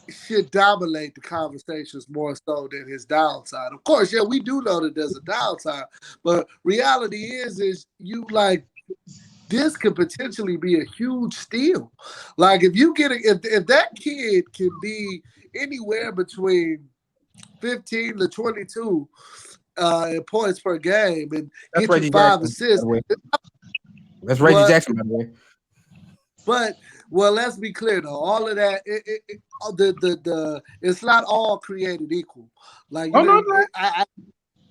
should dominate the conversations more so than his downside. Of course, yeah, we do know that there's a downside, but reality is you like this could potentially be a huge steal. Like if you get if that kid can be anywhere between 15 to 22 in points per game and That's get Reggie you 5 Jackson, assists. by the way. That's Reggie But- Jackson, by the way. But well, let's be clear though. All of that, it's not all created equal. Like Oh, no,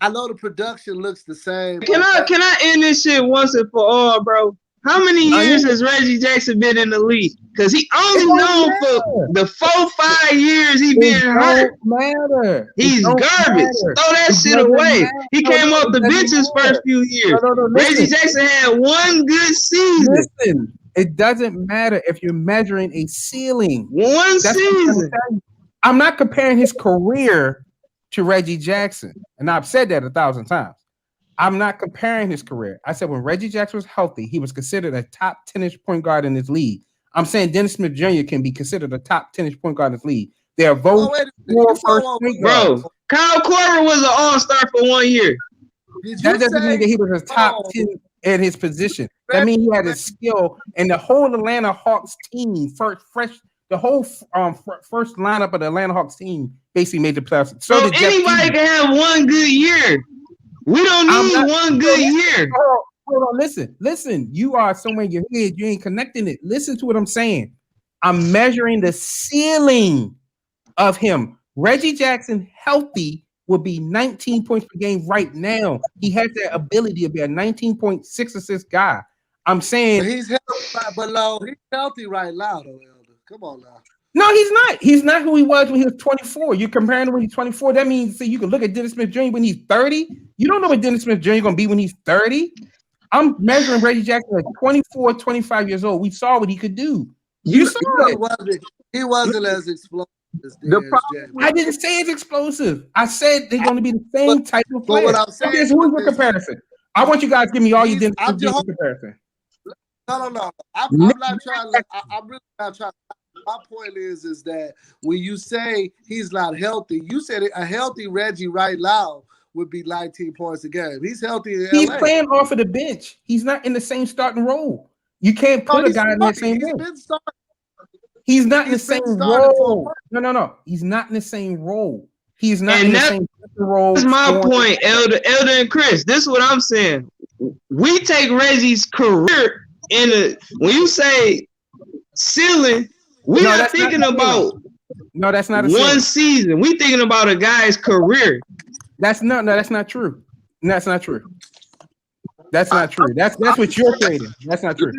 I know the production looks the same. Can I end this shit once and for all, bro? How many years has Reggie Jackson been in the league? Because he only known for the 4-5 years he been hurt. Matter. He's garbage. Throw that shit away. He came off the bench his first few years. Reggie Jackson had one good season. Listen, it doesn't matter if you're measuring a ceiling. One season. I'm not comparing his career to Reggie Jackson. And I've said that 1,000 times. I'm not comparing his career. I said when Reggie Jackson was healthy, he was considered a top 10-ish point guard in this league. I'm saying Dennis Smith Jr. can be considered a top 10-ish point guard in this league. They are both first point guards. Bro, Kyle Korver was an all-star for 1 year. That doesn't mean that he was a top 10 at his position. That means he had a skill, and the whole Atlanta Hawks team, the whole first lineup of the Atlanta Hawks team basically made the playoffs. So did anybody can have one good year. We don't need one good year. Hold on, listen. You are somewhere in your head. You ain't connecting it. Listen to what I'm saying. I'm measuring the ceiling of him. Reggie Jackson, healthy, would be 19 points per game right now. He has that ability to be a 19.6 assist guy. I'm saying he's healthy, but he's healthy right now, though, Elder. Come on now. No, he's not. He's not who he was when he was 24. You're comparing him when he's 24. That means you can look at Dennis Smith Jr. when he's 30. You don't know what Dennis Smith Jr. is going to be when he's 30. I'm measuring Reggie Jackson at 24, 25 years old. We saw what he could do. You saw it. He wasn't as explosive as I didn't say it's explosive. I said they're going to be the same type of player. What I'm saying who's your comparison? I want you guys to give me all your Dennis Smith Jr. comparison. No. I'm really not trying. My point is that when you say he's not healthy, you said a healthy Reggie right now would be 19 points a game. He's healthy in He's LA. playing off of the bench. He's not in the same starting role. You can't put a guy in that same role. He's not in the same role. No. He's not in the same role. He's not in the same role. That's my point, Elder and Chris. This is what I'm saying. We take Reggie's career when you say ceiling, we are thinking about that's not one season. We thinking about a guy's career. That's not true. That's not true. That's not true. That's what you're creating. That's not true.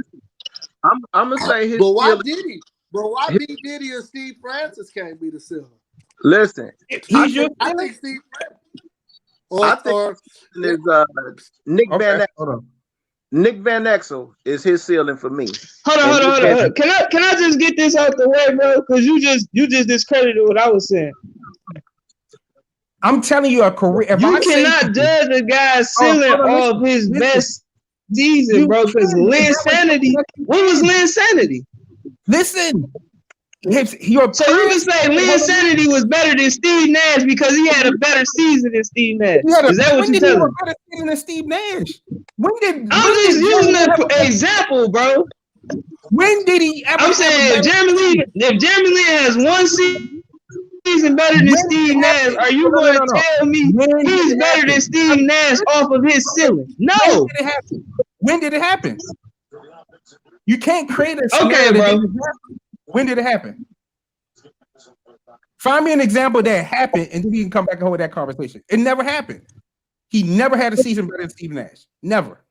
I'm gonna say his. But why did he? But why Diddy or Steve Francis can't be the ceiling? Listen, I think Steve Francis Nick Van Exel. Nick Van Exel is his ceiling for me. Hold on. Can I just get this out the way, bro? Because you just discredited what I was saying. I'm telling you a career. You cannot judge a guy's ceiling off his best season, bro. Because Lynn Sanity. What was Lynn Sanity? Listen. So you can say Lynn Sanity was better than Steve Nash because he had a better season than Steve Nash. Is that what you're telling me? Better season than Steve Nash. I'm just using an example, bro. When did he ever? I'm saying if Jeremy Lin has one season better than Steve Nash, are you going to tell me he's better than Steve Nash off of his ceiling? No. When did it happen? You can't create a scenario. Okay, bro. When did it happen? Find me an example that happened, and then you can come back and hold that conversation. It never happened. He never had a season better than Steve Nash. Never.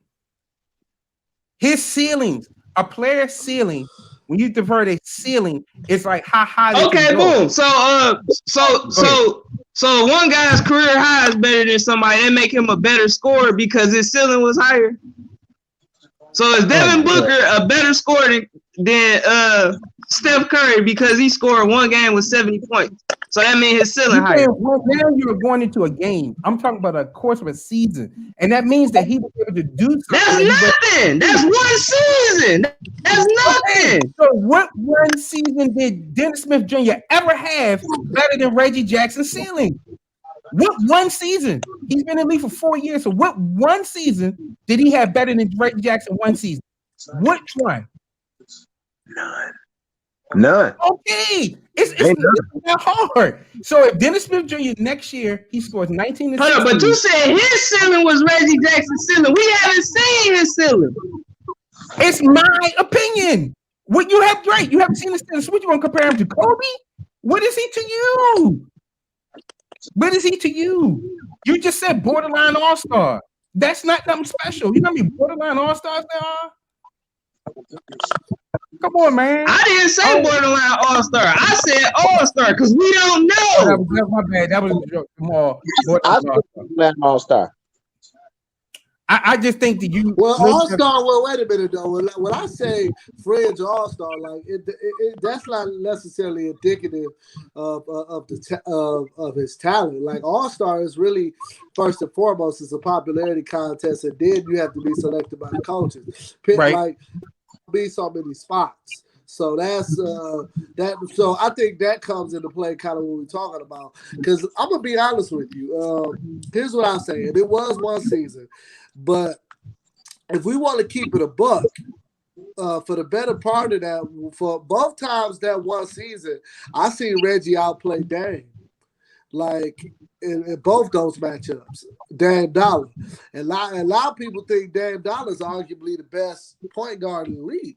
His ceilings, a player's ceiling, when you divert a ceiling, it's like how high. Okay, boom. So one guy's career high is better than somebody. That make him a better scorer because his ceiling was higher. So is Devin Booker a better scorer than Steph Curry because he scored one game with 70 points? So that means his ceiling higher. Now you're going into a game. I'm talking about a course of a season, and that means that he was able to do something. That's nothing. That's one season. That's nothing. So what one season did Dennis Smith Jr. ever have better than Reggie Jackson's ceiling? What one season? He's been in the league for 4 years. So what one season did he have better than Reggie Jackson one season? Which one? None. Okay. It's not hard. So if Dennis Smith Jr. next year he scores 19 and 16. But you said his ceiling was Reggie Jackson's ceiling. We haven't seen his ceiling. It's my opinion. What you have, Drake? You haven't seen this ceiling. So what you want to compare him to Kobe? What is he to you? What is he to you? You just said borderline all-star. That's not nothing special. You know how many borderline all-stars there are? Come on, man. I didn't say borderline all-star. I said all-star because we don't know. That was my bad. That was a joke. Come on. Borderline all-star. I just think that you. Well, all-star. Well, wait a minute though. When I say fringe all-star, like that's not necessarily indicative of his talent. Like all-star is really first and foremost is a popularity contest, and then you have to be selected by the coaches. Right. Like be so many spots. So that's that. So I think that comes into play, kind of what we're talking about. Because I'm gonna be honest with you. Here's what I'm saying. It was one season. But if we want to keep it a buck, for the better part of that, for both times that one season, I seen Reggie outplay Dame. Like in both those matchups, Dame Dollar. And a lot of people think Dame Dollar is arguably the best point guard in the league.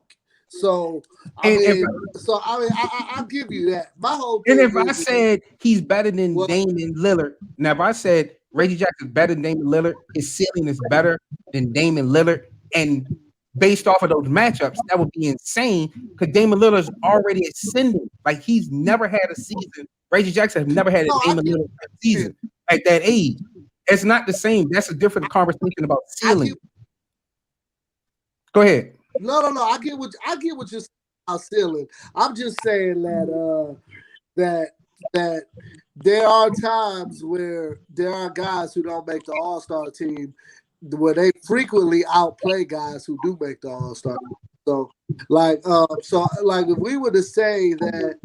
So I'll give you that. My whole thing. And if I said he's better than Damian Lillard, now if I said Reggie Jackson is better than Damian Lillard, his ceiling is better than Damian Lillard, and based off of those matchups, that would be insane because Damian Lillard is already ascending. Like he's never had a season. Reggie Jackson has never had a Damian Lillard season at that age. It's not the same. That's a different conversation about ceiling. Go ahead. No. I get what you're saying about ceiling. I'm just saying that there are times where there are guys who don't make the All-Star team where they frequently outplay guys who do make the All-Star team. So if we were to say that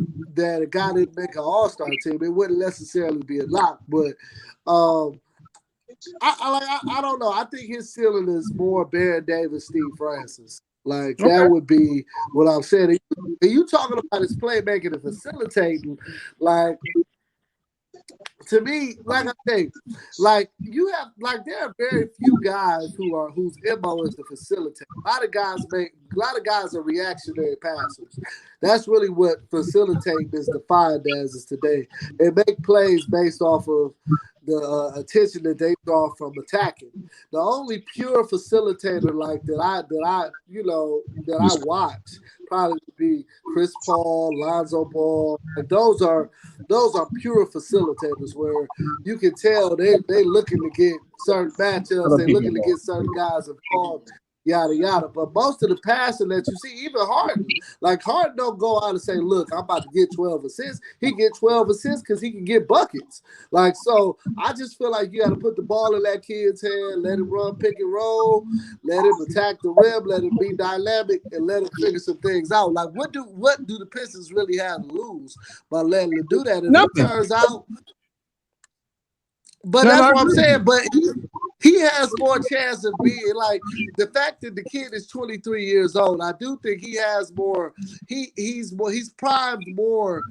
a guy didn't make an All-Star team, it wouldn't necessarily be a knock. But I don't know. I think his ceiling is more Baron Davis, Steve Francis. Like that would be what I'm saying. And you talking about his playmaking and facilitating, like to me, like I say, like you have like there are very few guys whose MO is to facilitate. A lot of guys are reactionary passers. That's really what facilitating is defined as is today. They make plays based off of the attention that they draw from attacking. The only pure facilitator like that I watch probably would be Chris Paul, Lonzo Ball. And those are pure facilitators where you can tell they looking to get certain matchups, they looking to get certain guys involved. Yada yada, but most of the passing that you see, even Harden, like Harden don't go out and say, "Look, I'm about to get 12 assists." He get 12 assists because he can get buckets. Like so, I just feel like you got to put the ball in that kid's hand, let him run pick and roll, let him attack the rim, let him be dynamic, and let him figure some things out. Like what do the Pistons really have to lose by letting him do that? And it turns out. But that's what I'm saying. But he has more chance of being like the fact that the kid is 23 years old. I do think he has more. He's primed more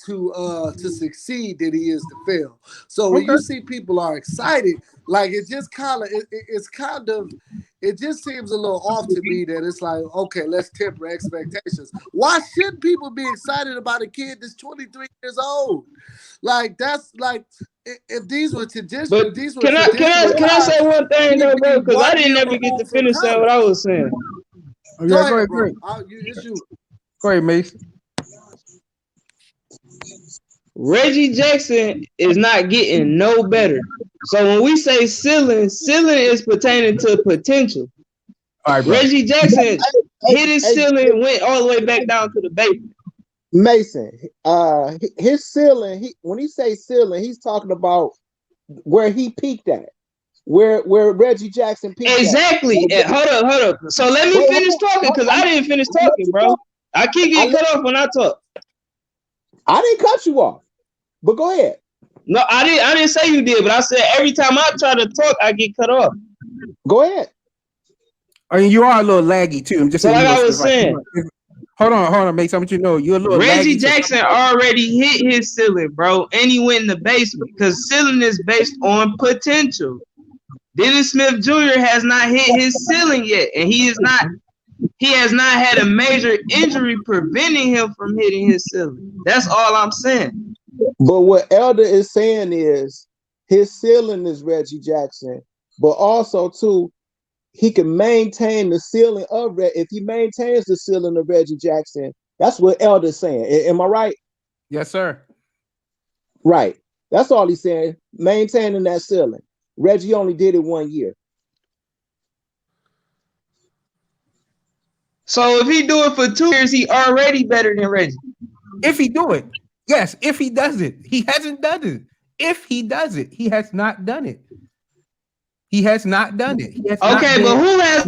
to succeed than he is to fail. So when you see people are excited, like it just seems a little off to me that it's like, okay, let's temper expectations. Why shouldn't people be excited about a kid that's 23 years old? Like that's like. If these were traditional, can I say one thing though, bro? Because I didn't ever get to finish that what I was saying. Go ahead. Go ahead, Mason. Reggie Jackson is not getting no better. So when we say ceiling is pertaining to potential. All right, Reggie Jackson hit his ceiling and went all the way back down to the basement. Mason, his ceiling. When he say ceiling, he's talking about where he peaked at, where Reggie Jackson peaked Exactly. at. Hold up. So let me finish talking because I didn't finish talking, bro. I keep getting cut off when I talk. I didn't cut you off, but go ahead. No, I didn't say you did, but I said every time I try to talk, I get cut off. Go ahead. I mean, you are a little laggy too. I'm just So like I was saying, hold on, make something you know. You're a little Reggie laggy. Jackson already hit his ceiling, bro, and he went in the basement because ceiling is based on potential. Dennis Smith Jr. has not hit his ceiling yet, and he has not had a major injury preventing him from hitting his ceiling. That's all I'm saying. But what Elder is saying is his ceiling is Reggie Jackson, but also too, he can maintain the ceiling of if he maintains the ceiling of Reggie Jackson. That's what Elder is saying. Am I right? Yes, sir. Right. That's all he's saying. Maintaining that ceiling. Reggie only did it 1 year. So if he do it for 2 years, he already better than Reggie. If he do it, yes. If he does it, he hasn't done it. If he does it, he has not done it. He has not done it. Okay, but who has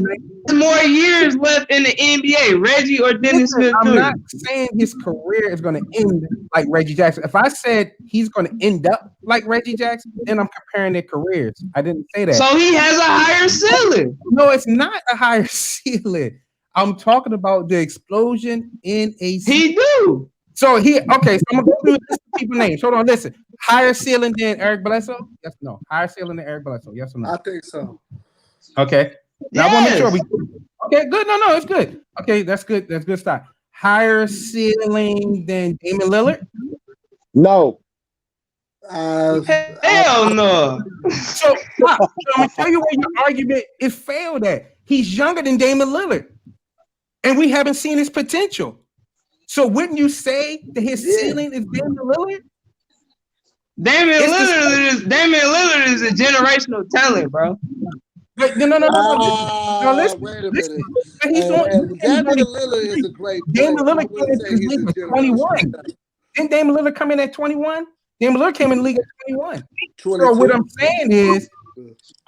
more years left in the NBA, Reggie or Dennis Smith Jr.? I'm not saying his career is going to end like Reggie Jackson. If I said he's going to end up like Reggie Jackson, then I'm comparing their careers. I didn't say that. So he has a higher ceiling. No, it's not a higher ceiling. I'm talking about the explosion in a ceiling. He do. So okay, so I'm gonna go through this people's names. Hold on, listen. Higher ceiling than Eric Bledsoe? Yes, no. Higher ceiling than Eric Bledsoe? Yes or no? I think so. Okay. Now I want to make sure we. Okay, good. No, it's good. Okay, that's good. That's good start. Higher ceiling than Damian Lillard? No. Hell no. So I'm gonna tell you where your argument is failed at. He's younger than Damian Lillard, and we haven't seen his potential. So wouldn't you say that his ceiling is Damian Lillard? Damian Lillard is a generational talent, bro. But no. Listen, wait a minute. Damian Lillard is a great player. Damian Lillard came into the league at 21. Didn't Damian Lillard come in at 21? Damian Lillard came in the league at 21. So what I'm saying is,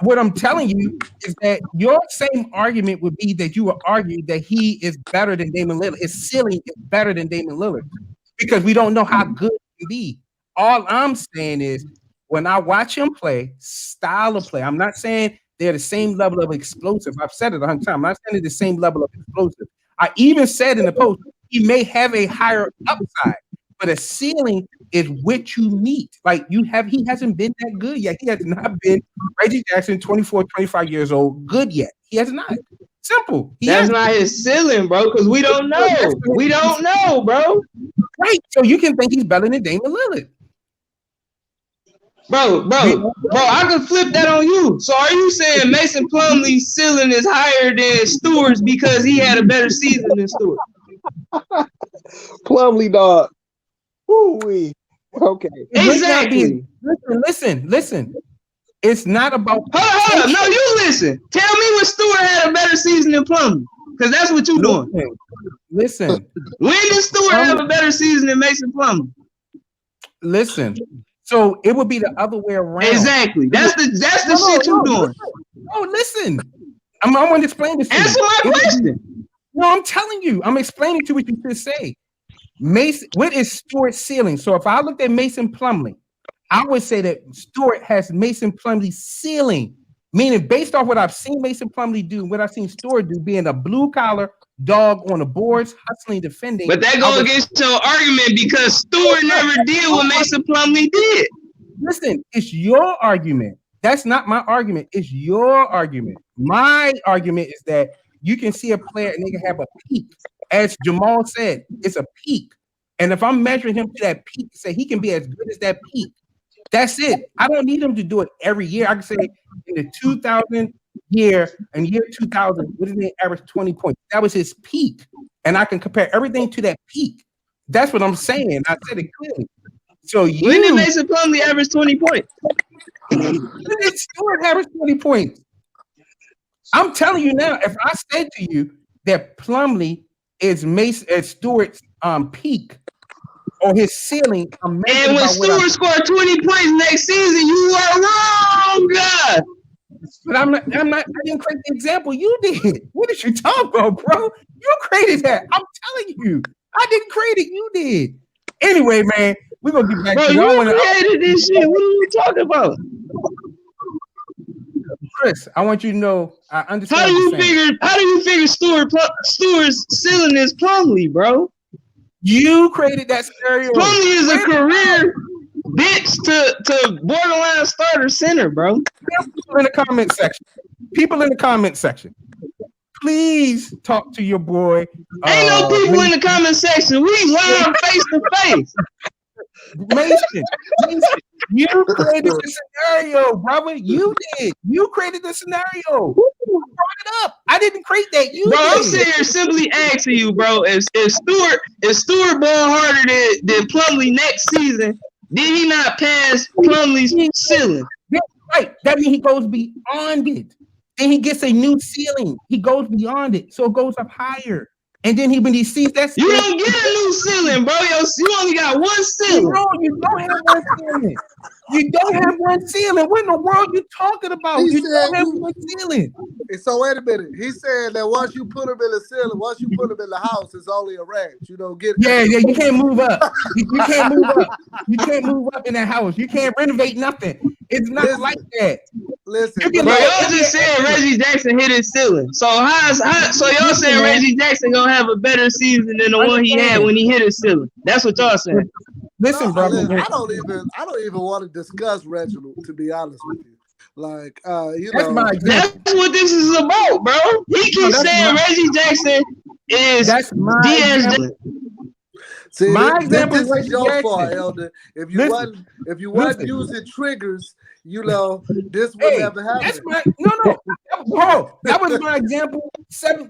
what I'm telling you is that your same argument would be that you would argue that he is better than Damian Lillard. His ceiling is better than Damian Lillard because we don't know how good he can be. All I'm saying is when I watch him play, style of play, I'm not saying they're the same level of explosive. I've said it 100 times. I'm not saying they're the same level of explosive. I even said in the post, he may have a higher upside, but a ceiling is what you meet. Like he hasn't been that good yet. He has not been Reggie Jackson, 24, 25 years old, good yet. He has not. Simple. That's not his ceiling, bro, because we don't know. We don't know, bro. Right. So you can think he's better than Damian Lillard. Bro, I can flip that on you. So are you saying Mason Plumlee's ceiling is higher than Stewart's because he had a better season than Stewart? Plumlee, dog. Ooh-wee. Okay. Exactly. Listen. It's not about. Hold up. No, you listen. Tell me when Stewart had a better season than Plumlee, because that's what you're doing. Listen. When did Stewart have a better season than Mason Plumlee? Listen. So it would be the other way around. Exactly. That's the shit you're doing. No, listen. I'm going to explain this to you. Answer my question. No, I'm telling you. I'm explaining to what you just say. Mason, what is Stewart's ceiling? So if I looked at Mason Plumlee, I would say that Stewart has Mason Plumlee's ceiling, meaning based off what I've seen Mason Plumlee do, what I've seen Stewart do, being a blue collar dog on the boards, hustling, defending. But that goes against your argument because Stewart never did what Mason Plumlee did. Listen, it's your argument. That's not my argument. It's your argument. My argument is that you can see a player and they can have a peak. As Jamal said, it's a peak. And if I'm measuring him to that peak, say he can be as good as that peak. That's it. I don't need him to do it every year. I can say in the 2000 year and year 2000, what did they average 20 points? That was his peak. And I can compare everything to that peak. That's what I'm saying. I said it clearly. So when did Mason Plumlee average 20 points? When did Stewart average 20 points? I'm telling you now, if I said to you that Plumlee is Stewart's peak, or his ceiling. I'm And when Stewart scored 20 points next season, you are wrong, God. But I'm not. I didn't create the example. You did. What did you talk about, bro? You created that. I'm telling you. I didn't create it. You did. Anyway, man, we're gonna get back Bro, to you created this shit. What are you talking about? Chris, I want you to know. I understand. How do you figure Stewart's ceiling is Plumlee, bro? You created that scenario. Plumlee is a career bitch to borderline starter center, bro. People in the comment section. People in the comment section. Please talk to your boy. Ain't no people in the comment section. We live face to face. Mason, you created the scenario, brother. You did. You created the scenario. I brought it up. I didn't create that. You bro, did. I'm sitting here simply asking you, bro. If Stewart ball harder than Plumlee next season, did he not pass Plumlee's ceiling? Yeah, right. That means he goes beyond it. Then he gets a new ceiling. He goes beyond it, so it goes up higher. And then when he sees that, you don't get a new ceiling, bro. You only got one ceiling. Bro, you don't have one ceiling. You don't have one ceiling. What in the world you talking about? You don't have one ceiling. So wait a minute. He's saying that once you put him in the ceiling, once you put him in the house, it's only a ranch. You don't get it. Yeah, you can't move up. You can't move up. You can't move up in that house. You can't renovate nothing. It's not like that. Listen, bro, y'all just saying Reggie Jackson hit his ceiling. So so y'all saying Reggie Jackson gonna have a better season than the one he had when he hit his ceiling. That's what y'all saying. Listen, brother. I don't even want to discuss Reginald, to be honest with you. Like, that's what this is about, bro. He keeps saying Reggie Jackson is Diaz. See, my example is your fault, Elder. If you wasn't using triggers, this would never happen. Bro, that was my example.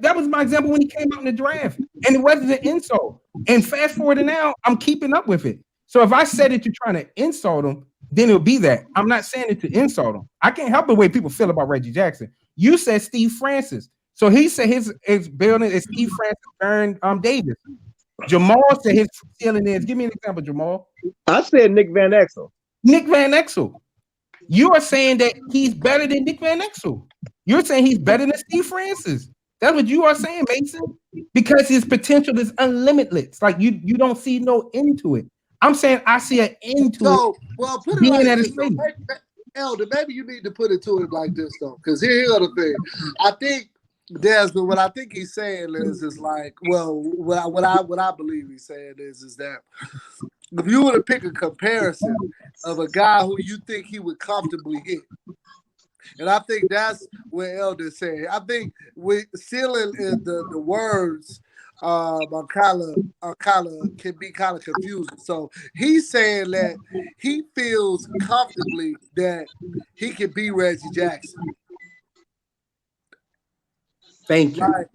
That was my example when he came out in the draft, and it wasn't an insult. And fast forward to now, I'm keeping up with it. So if I said it to trying to insult him, then it'll be that. I'm not saying it to insult him. I can't help the way people feel about Reggie Jackson. You said Steve Francis, so he said his building is Steve Francis and Davis. Jamal said his ceiling is. Give me an example, Jamal. I said Nick Van Exel. Nick Van Exel. You are saying that he's better than Nick Van Exel. You're saying he's better than Steve Francis. That's what you are saying, Mason. Because his potential is unlimited. Like you don't see no end to it. I'm saying I see an end to it. Well, put it like this. Elder, maybe you need to put it to it like this though. Because here's the thing. I think Desmond, what I think he's saying is like, well, what I believe he's saying is that if you were to pick a comparison of a guy who you think he would comfortably hit, and I think that's what Elder's saying. I think with ceiling in the words are kind of can be kind of confusing. So he's saying that he feels comfortably that he can be Reggie Jackson. Thank you. Like,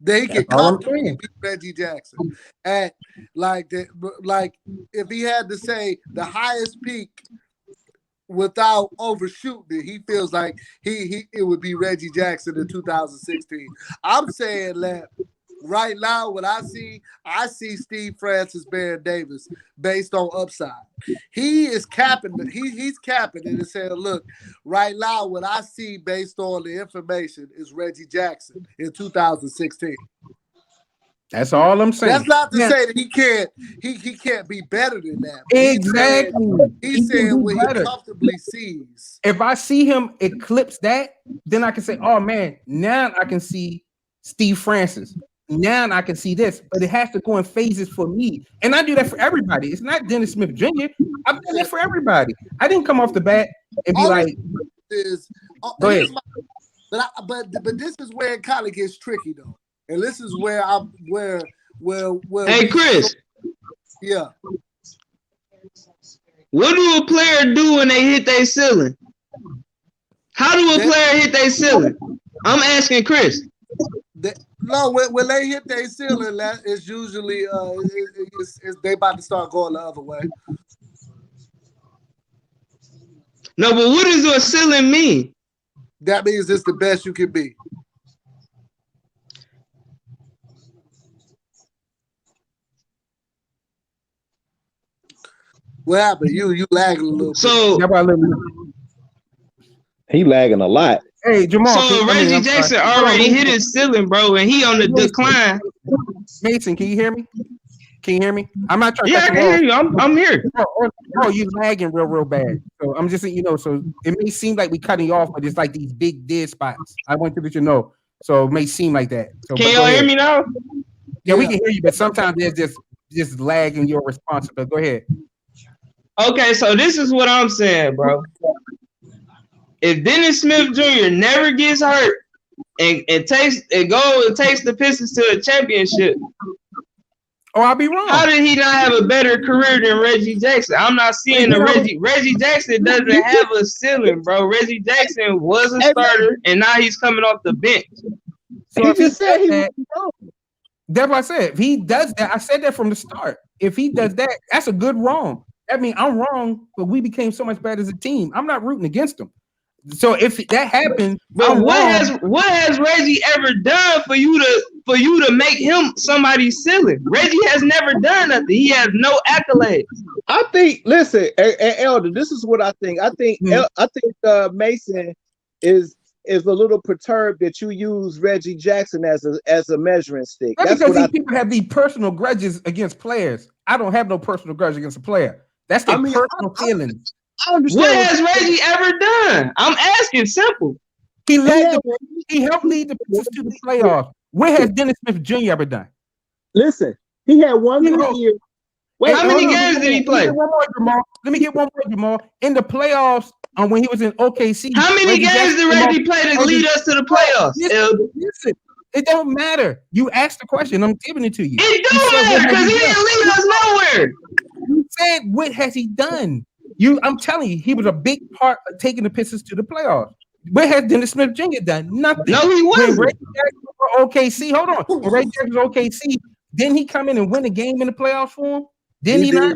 they can comfortably beat Reggie Jackson at like if he had to say the highest peak without overshooting it, he feels like it would be Reggie Jackson in 2016. I'm saying that right now, what I see Steve Francis, Baron Davis based on upside. He is capping, but he's capping it and saying, look, right now, what I see based on the information is Reggie Jackson in 2016. That's all I'm saying. That's not to say that he can't be better than that. Exactly. He's saying what he comfortably sees. If I see him eclipse that, then I can say, oh man, now I can see Steve Francis. Now I can see this, but it has to go in phases for me. And I do that for everybody. It's not Dennis Smith Jr. I've done that for everybody. I didn't come off the bat and be go ahead. But this is where it kind of gets tricky though. And this is where Hey Chris. Yeah. What do a player do when they hit their ceiling? How do a player hit their ceiling? I'm asking Chris. When they hit their ceiling, that is usually they about to start going the other way. No, but what does a ceiling mean? That means it's the best you can be. What happened? You lagging a little bit. So he lagging a lot. Hey, Jamal. So Reggie Jackson already hit his ceiling, bro, and he on the decline. Mason, can you hear me? Can you hear me? I'm not trying to. Yeah, I can hear you. I'm here. Oh, you lagging real bad. So I'm just saying, so it may seem like we cutting you off, but it's like these big dead spots. I want to let you know. So it may seem like that. So, can y'all hear me now? Yeah, we can hear you, but sometimes there's just lag in your response. But go ahead. Okay, so this is what I'm saying, bro. If Dennis Smith Jr. never gets hurt and takes the Pistons to a championship, I'll be wrong. How did he not have a better career than Reggie Jackson? I'm not seeing Reggie Jackson doesn't have a ceiling, bro. Reggie Jackson was a starter, and now he's coming off the bench. So if he said that's what I said. If he does that, I said that from the start. If he does that, that's a good wrong. I mean, I'm wrong, but we became so much better as a team. I'm not rooting against him. So if that happens, but what has Reggie ever done for you to make him somebody's ceiling? Reggie has never done nothing. He has no accolades. I think. Listen, Elder, this is what I think. I think Mason is a little perturbed that you use Reggie Jackson as a measuring stick. That's because people have these personal grudges against players. I don't have no personal grudge against a player. That's their personal feelings. I understand. What has Reggie ever done? I'm asking simple. He helped lead the Pistons to the playoffs. What has Dennis Smith Jr. ever done? Listen, he had one good year. Wait, how many games did he play? Let me get one more, Jamal. In the playoffs, when he was in OKC. How many games did Reggie play to lead us to the playoffs? Listen, it don't matter. You asked the question. I'm giving it to you. It don't matter because he didn't lead us nowhere. You said, what has he done? I'm telling you, he was a big part of taking the Pistons to the playoffs. What has Dennis Smith Jr. done? Nothing. No, he wasn't. When Reggie Jackson was OKC, hold on. When Reggie Jackson was OKC, didn't he come in and win a game in the playoffs for him? Didn't he not?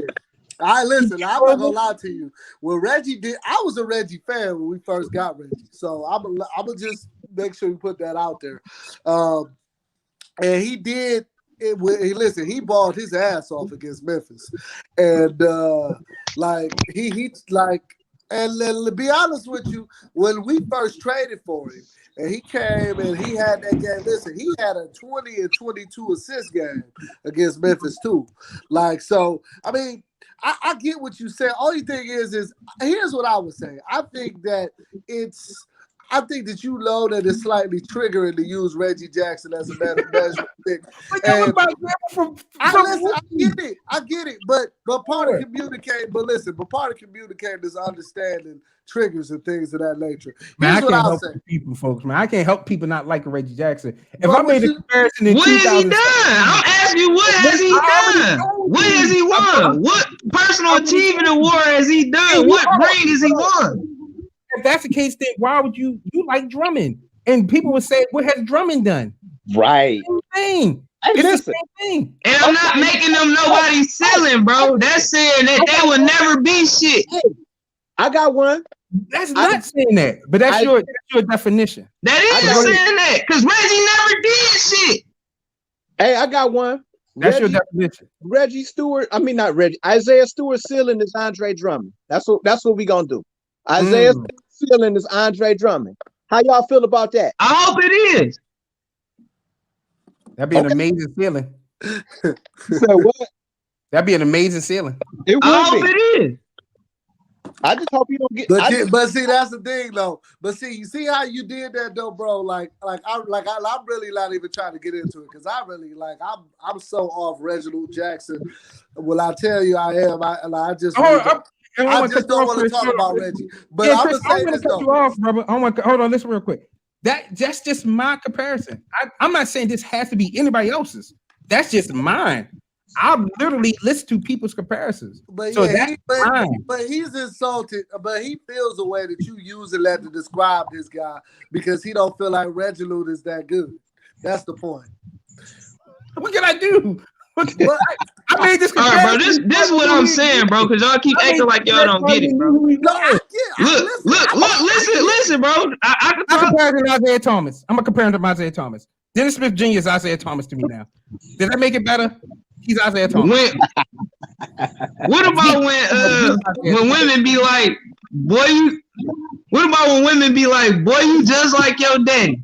Listen, I'm not gonna lie to you. When Reggie did, I was a Reggie fan when we first got Reggie. So I'm gonna just make sure we put that out there. And he did. Listen, he balled his ass off against Memphis, and to be honest with you, when we first traded for him, and he came and he had that game. Listen, he had a 20 and 22 assist game against Memphis too. So I mean, I get what you said. Only thing is here's what I would say. I think that you know that it's slightly triggering to use Reggie Jackson as a measuring stick. I get it. But part of communicating is understanding triggers and things of that nature. Man, I can't help people, folks. Man, I can't help people not liking Reggie Jackson. If I made a comparison in 2000, what has he done? I'm asking you, what has he done? What has he won? What personal achievement award has he done? What ring has he won? If that's the case, then why would you like Drummond? And people would say, what has Drummond done? Right. Same thing. Hey, it's the same thing. And I'm not making them nobody's ceiling, bro. That's saying that they will never be shit. Hey, I got one. That's not saying that, but that's your definition. That is saying that, because Reggie never did shit. Hey, I got one. That's your definition. Reggie Stewart. I mean, not Reggie. Isaiah Stewart's ceiling is Andre Drummond. That's what we gonna do. Isaiah ceiling is Andre Drummond. How y'all feel about that? I hope it is. That'd be an amazing ceiling. So what? That'd be an amazing ceiling. I hope it is. I just hope you don't get. But see, that's the thing, though. But see, you see how you did that, though, bro. I'm really not even trying to get into it because I really I'm so off Reginald Jackson. Well, I tell you, I am. I just don't want to talk about Reggie. But yeah, I'm Chris, gonna say this cut you off, brother. Hold on, listen real quick. That's just my comparison. I'm not saying this has to be anybody else's. That's just mine. I literally listen to people's comparisons. But so yeah, but he's insulted. But he feels the way that you using that to describe this guy because he don't feel like Reginald is that good. That's the point. What can I do? I made this. All right, bro. This is what I'm saying, bro. Because y'all keep acting like y'all don't get it, bro. Listen, bro. I'm comparing to Isaiah Thomas. I'm gonna compare him to Isaiah Thomas. Dennis Smith Jr. is Isaiah Thomas to me now. Did that make it better? He's Isaiah Thomas. What about when women be like, boy, you? What about when women be like, boy, you just like your daddy?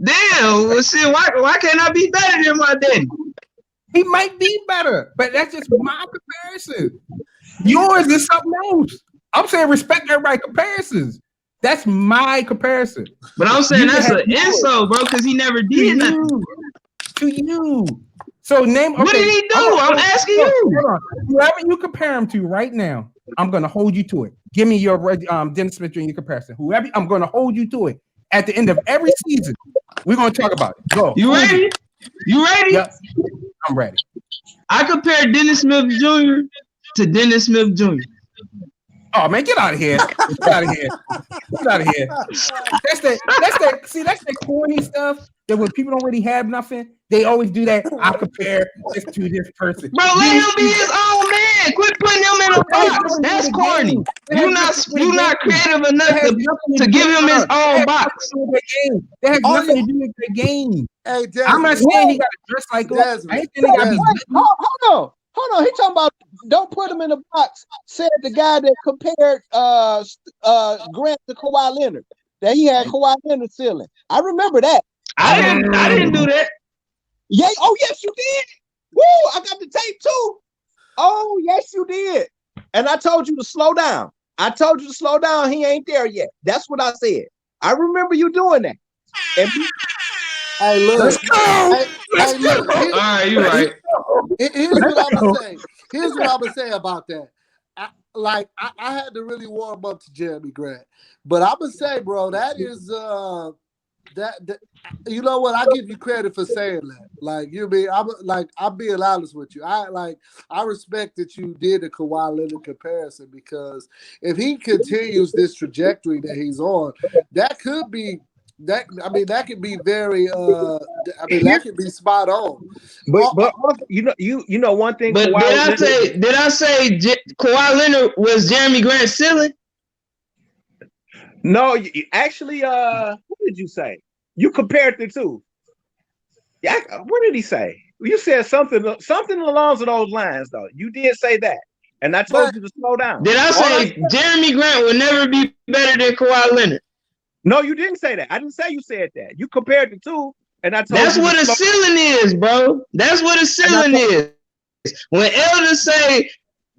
Damn, well, shit, why can't I be better than my daddy? He might be better, but that's just my comparison. Yours is something else. I'm saying respect everybody's comparisons. That's my comparison. But I'm saying that's an insult, bro, because he never did nothing. To you. So name. What did he do? I'm asking you. Hold on. Whoever you compare him to right now, I'm gonna hold you to it. Give me your Dennis Smith Jr. comparison. Whoever, I'm gonna hold you to it. At the end of every season, we're gonna talk about it. Go. You ready? You ready? Yep. I'm ready. I compare Dennis Smith Jr. to Dennis Smith Jr. Oh man, get out of here! Get out of here! Get out of here! That's that corny stuff. That when people don't really have nothing, they always do that. I compare this to this person. Bro, let him be his own man. Quit putting him in a box. That's corny. You're not creative enough to give him his own box. That has nothing to do with the game. Hey, Desmond, I'm not saying he got to dress like us. I ain't saying he got to be. Hold on. He talking about don't put him in a box. Said the guy that compared Grant to Kawhi Leonard. That he had Kawhi Leonard ceiling. I remember that. I didn't do that. Yeah. Oh, yes, you did. Woo! I got the tape too. Oh, yes, you did. And I told you to slow down. He ain't there yet. That's what I said. I remember you doing that. And hey, look. Let's go. Hey, look. All right, you're right. Here's what I'm gonna say. Here's what I'm gonna say about that. I had to really warm up to Jeremy Grant, but I'm gonna say, bro, that is that you know what? I give you credit for saying that. Like I'm being honest with you. I respect that you did the Kawhi Leonard comparison because if he continues this trajectory that he's on, that could be. That could be very. That could be spot on. But you know one thing. But did I say Kawhi Leonard was Jeremy Grant's ceiling? No, actually, what did you say? You compared the two. Yeah, what did he say? You said something along those lines, though. You did say that, and I told you to slow down. Did I say Jeremy Grant will never be better than Kawhi Leonard? No, you didn't say that. I didn't say you said that. You compared the two, and I told that's you. That's what a ceiling is, bro. That's what a ceiling is. When elders say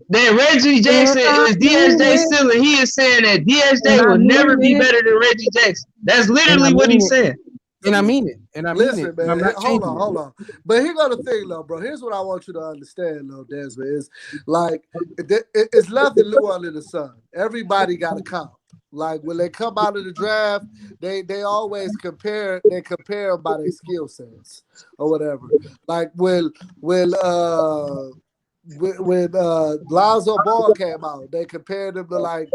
that Reggie Jackson is DSJ's ceiling, he is saying that DSJ will never be better than Reggie Jackson. That's literally what he's saying. And I mean it. And I mean Listen, it. man. Hold on. But here's the thing, though, bro. Here's what I want you to understand, though, Desmond. Is like it's nothing new under the sun. Everybody got to count. Like when they come out of the draft, they always compare. They compare them by their skill sets or whatever. Like when Lonzo Ball came out, they compared him to like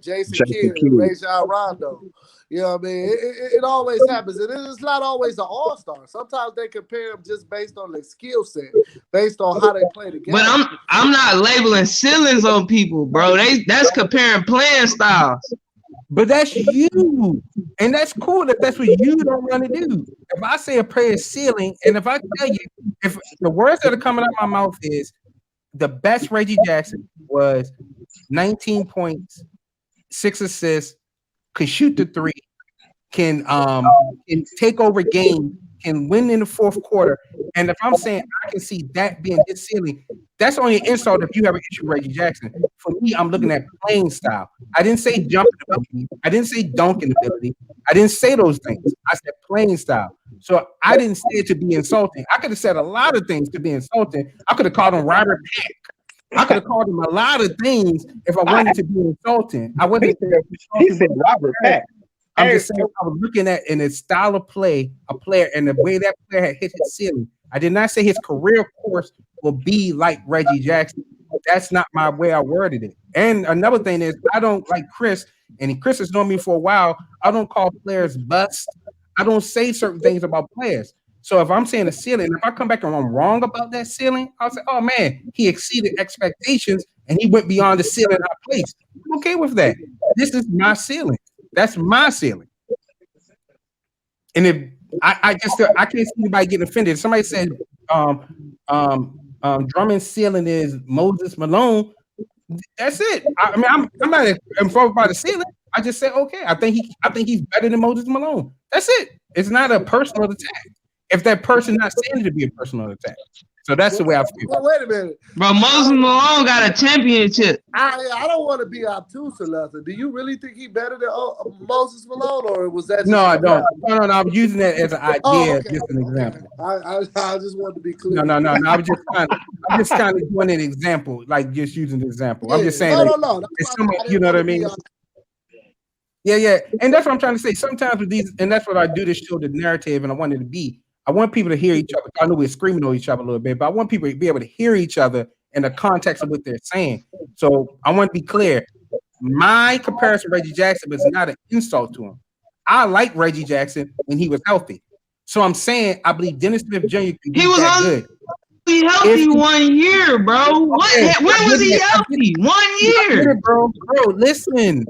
Jason Kidd and Rajon Rondo. You know what I mean? It always happens, and it's not always an all-star. Sometimes they compare them just based on their skill set, based on how they play the game. But I'm not labeling ceilings on people, bro. That's comparing playing styles. But that's you, and that's cool if that's what you don't want to do. If I say a player's ceiling, and if I tell you, if the words that are coming out of my mouth is the best Reggie Jackson was 19 points, 6 assists, could shoot the three, can take over games, can win in the fourth quarter. And if I'm saying I can see that being his ceiling, that's only an insult if you have an issue with Reggie Jackson. For me, I'm looking at playing style. I didn't say jumping ability. I didn't say dunking ability. I didn't say those things. I said playing style. So I didn't say it to be insulting. I could have said a lot of things to be insulting. I could have called him Robert Peck. I could have called him a lot of things if I wanted to be insulting. I wasn't saying he said Robert Peck. I'm just saying I was looking at in his style of play, a player, and the way that player had hit his ceiling. I did not say his career course will be like Reggie Jackson. That's not my way I worded it. And another thing is, I don't like Chris, and Chris has known me for a while. I don't call players bust. I don't say certain things about players. So if I'm saying a ceiling, if I come back and I'm wrong about that ceiling, I'll say, oh man, he exceeded expectations and he went beyond the ceiling I placed. I'm okay with that. This is my ceiling. That's my ceiling. And if I can't see anybody getting offended. If somebody said Drummond's ceiling is Moses Malone. That's it. I mean, I'm not informed by the ceiling. I just said, okay, I think he's better than Moses Malone. That's it. It's not a personal attack. If that person not saying it to be a personal attack. So that's the way I feel. Well, wait a minute. Bro, Moses Malone got a championship. I don't want to be obtuse or nothing. Do you really think he better than Moses Malone, or was that? No, I don't. No. I'm using that as an idea, okay. just an example. I just wanted to be clear. No. I'm just kind of doing an example, like just using the example. I'm just saying. No. You know what I mean? Yeah. And that's what I'm trying to say. Sometimes with these, and that's what I do to show the narrative, and I want it to be. I want people to hear each other. I know we're screaming on each other a little bit, but I want people to be able to hear each other in the context of what they're saying. So I want to be clear. My comparison with Reggie Jackson was not an insult to him. I like Reggie Jackson when he was healthy. So I'm saying I believe Dennis Smith Jr. can be that good. He healthy 1 year, bro. When was he healthy? 1 year, bro. Listen,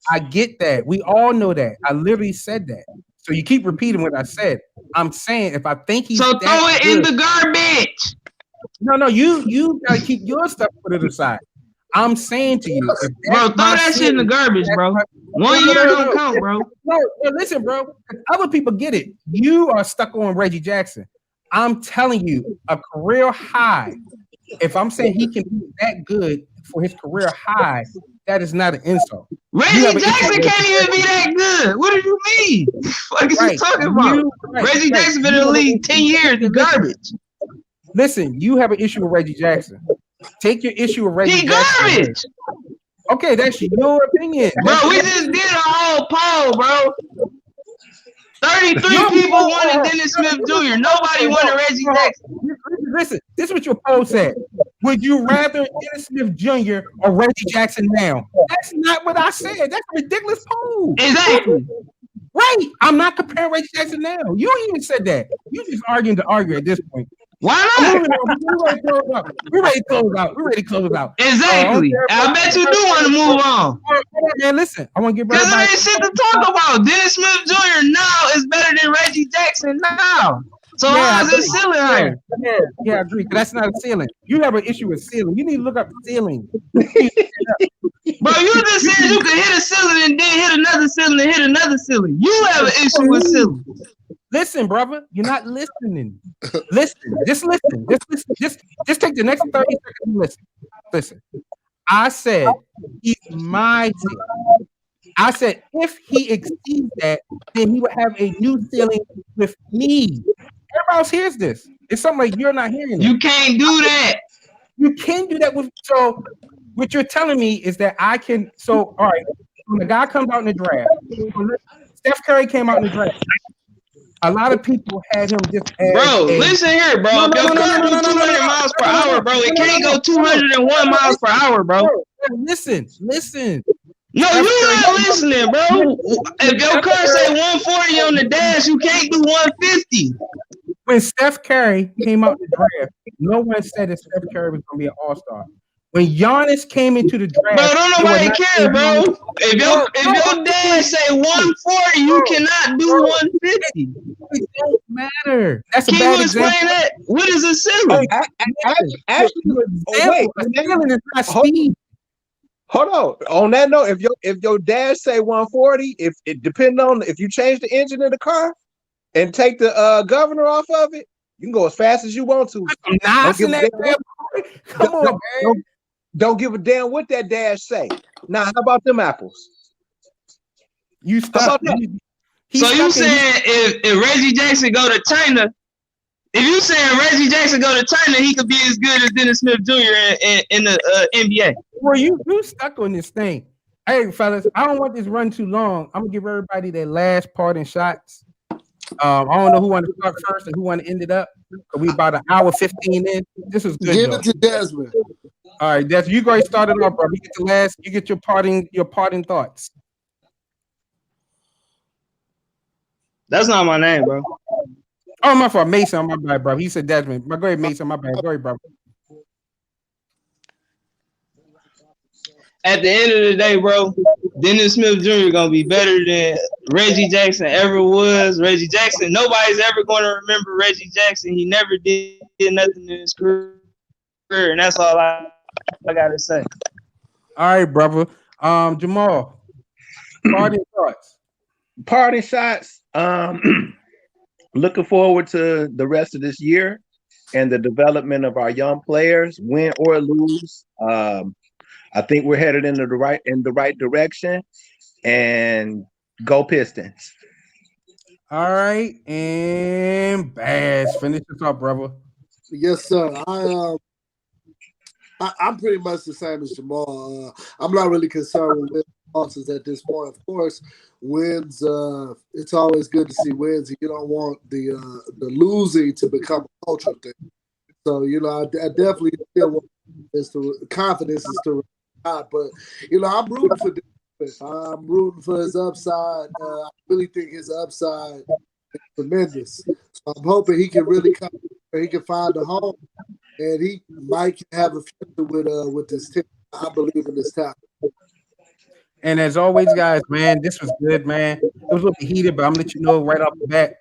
I get that. We all know that. I literally said that. So you keep repeating what I said. I'm saying if I think he's so throw it good, in the garbage. No, you gotta keep your stuff put it aside. I'm saying to you, bro, throw that shit in the garbage, bro. 1 year don't count, bro. No, listen, bro. Other people get it. You are stuck on Reggie Jackson. I'm telling you, a career high. If I'm saying he can be that good for his career high, that is not an insult. Reggie Jackson can't even be that good. What do you mean? What are you talking about? Reggie Jackson been in the league 10 years. The garbage. Listen, you have an issue with Reggie Jackson. Take your issue with Reggie Jackson. Garbage. Okay, that's your opinion. Bro, we just did a whole poll, bro. 33 people wanted Dennis Smith Jr. Nobody wanted Reggie Jackson. Listen, this is what your poll said. Would you rather Dennis Smith Jr. or Reggie Jackson now? That's not what I said. That's a ridiculous poll. Exactly. Right. I'm not comparing Reggie Jackson now. You even said that. You just arguing to argue at this point. Why not? We're ready to close out. Exactly. I bet you do want to move on. Man, listen. I want to get because there ain't shit to talk about. Dennis Smith Jr. now is better than Reggie Jackson now. So how is it ceiling higher? Yeah, I agree. That's not a ceiling. You have an issue with ceiling. You need to look up the ceiling. Bro, you just said you could hit a ceiling and then hit another ceiling and hit another ceiling. You have an issue with ceiling. Listen, brother, you're not listening. Listen. Just take the next 30 seconds and listen. I said he's my ceiling. I said if he exceeds that, then he would have a new ceiling with me. Everybody else hears this. It's something like you're not hearing it. You can't do that. You can do that with so what you're telling me is that I can all right, when the guy comes out in the draft, Steph Curry came out in the draft. A lot of people had him just listen here, bro. If your car goes 200 miles per hour, bro, it can't go 201 miles per hour, bro. Listen. No, you're not listening, bro. If your car say 140 on the dash, you can't do 150. When Steph Curry came out the draft, no one said that Steph Curry was going to be an all-star. When Giannis came into the draft, bro, don't nobody care, bro. If your dad say 140, you cannot do 150. It don't matter. That's Can a bad you explain example. that? What is a ceiling? Ceiling is not speed. Hold on. On that note, if your dad say 140, if it depends on if you change the engine of the car and take the governor off of it, you can go as fast as you want to. Come on, man. Don't give a damn what that dash say. Now, how about them apples? You stop. So you saying if Reggie Jackson go to China, if you saying Reggie Jackson go to China, he could be as good as Dennis Smith Jr. in the NBA? Well, you stuck on this thing. Hey, fellas, I don't want this run too long. I'm gonna give everybody their last parting shots. I don't know who want to start first and who want to end it up. We about an hour 15 in. This is good. Give it to Desmond. All right, Desmond, you go ahead and start it off, bro. You get your parting thoughts. That's not my name, bro. Oh, my fault, Mason. My bad, bro. He said Desmond. Go ahead, Mason. My bad. Go ahead, bro. At the end of the day, bro, Dennis Smith Jr. gonna be better than Reggie Jackson ever was. Reggie Jackson, nobody's ever gonna remember Reggie Jackson. He never did nothing in his career. and that's all I gotta say. All right, brother. Jamal, party thoughts. Party shots. Looking forward to the rest of this year and the development of our young players, win or lose. I think we're headed in the right direction. And go Pistons. All right, and Bass, finish this up, brother. Yes, sir. I'm pretty much the same as Jamal. I'm not really concerned with losses at this point. Of course, wins. It's always good to see wins. You don't want the losing to become a culture thing. So I definitely still want confidence is to but I'm rooting for. I'm rooting for his upside. I really think his upside is tremendous. So I'm hoping he can really come. He can find a home, and he might have a future with this team. I believe in this talent. And as always, guys, man, this was good, man. It was a little bit heated, but I'm gonna let you know right off the bat.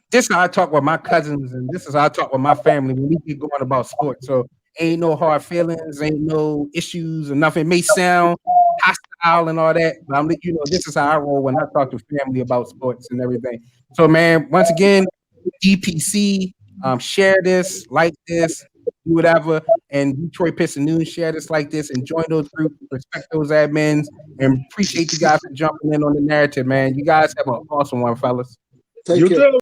This is how I talk with my cousins, and this is how I talk with my family when we get going about sports. So ain't no hard feelings, ain't no issues or nothing. It may sound hostile and all that, but I'm letting you know this is how I roll when I talk to family about sports and everything. So, man, once again, DPC, share this, like this, do whatever, and Detroit Piston News, share this, like this, and join those groups, respect those admins, and appreciate you guys for jumping in on the narrative, man. You guys have an awesome one, fellas. Take care. too.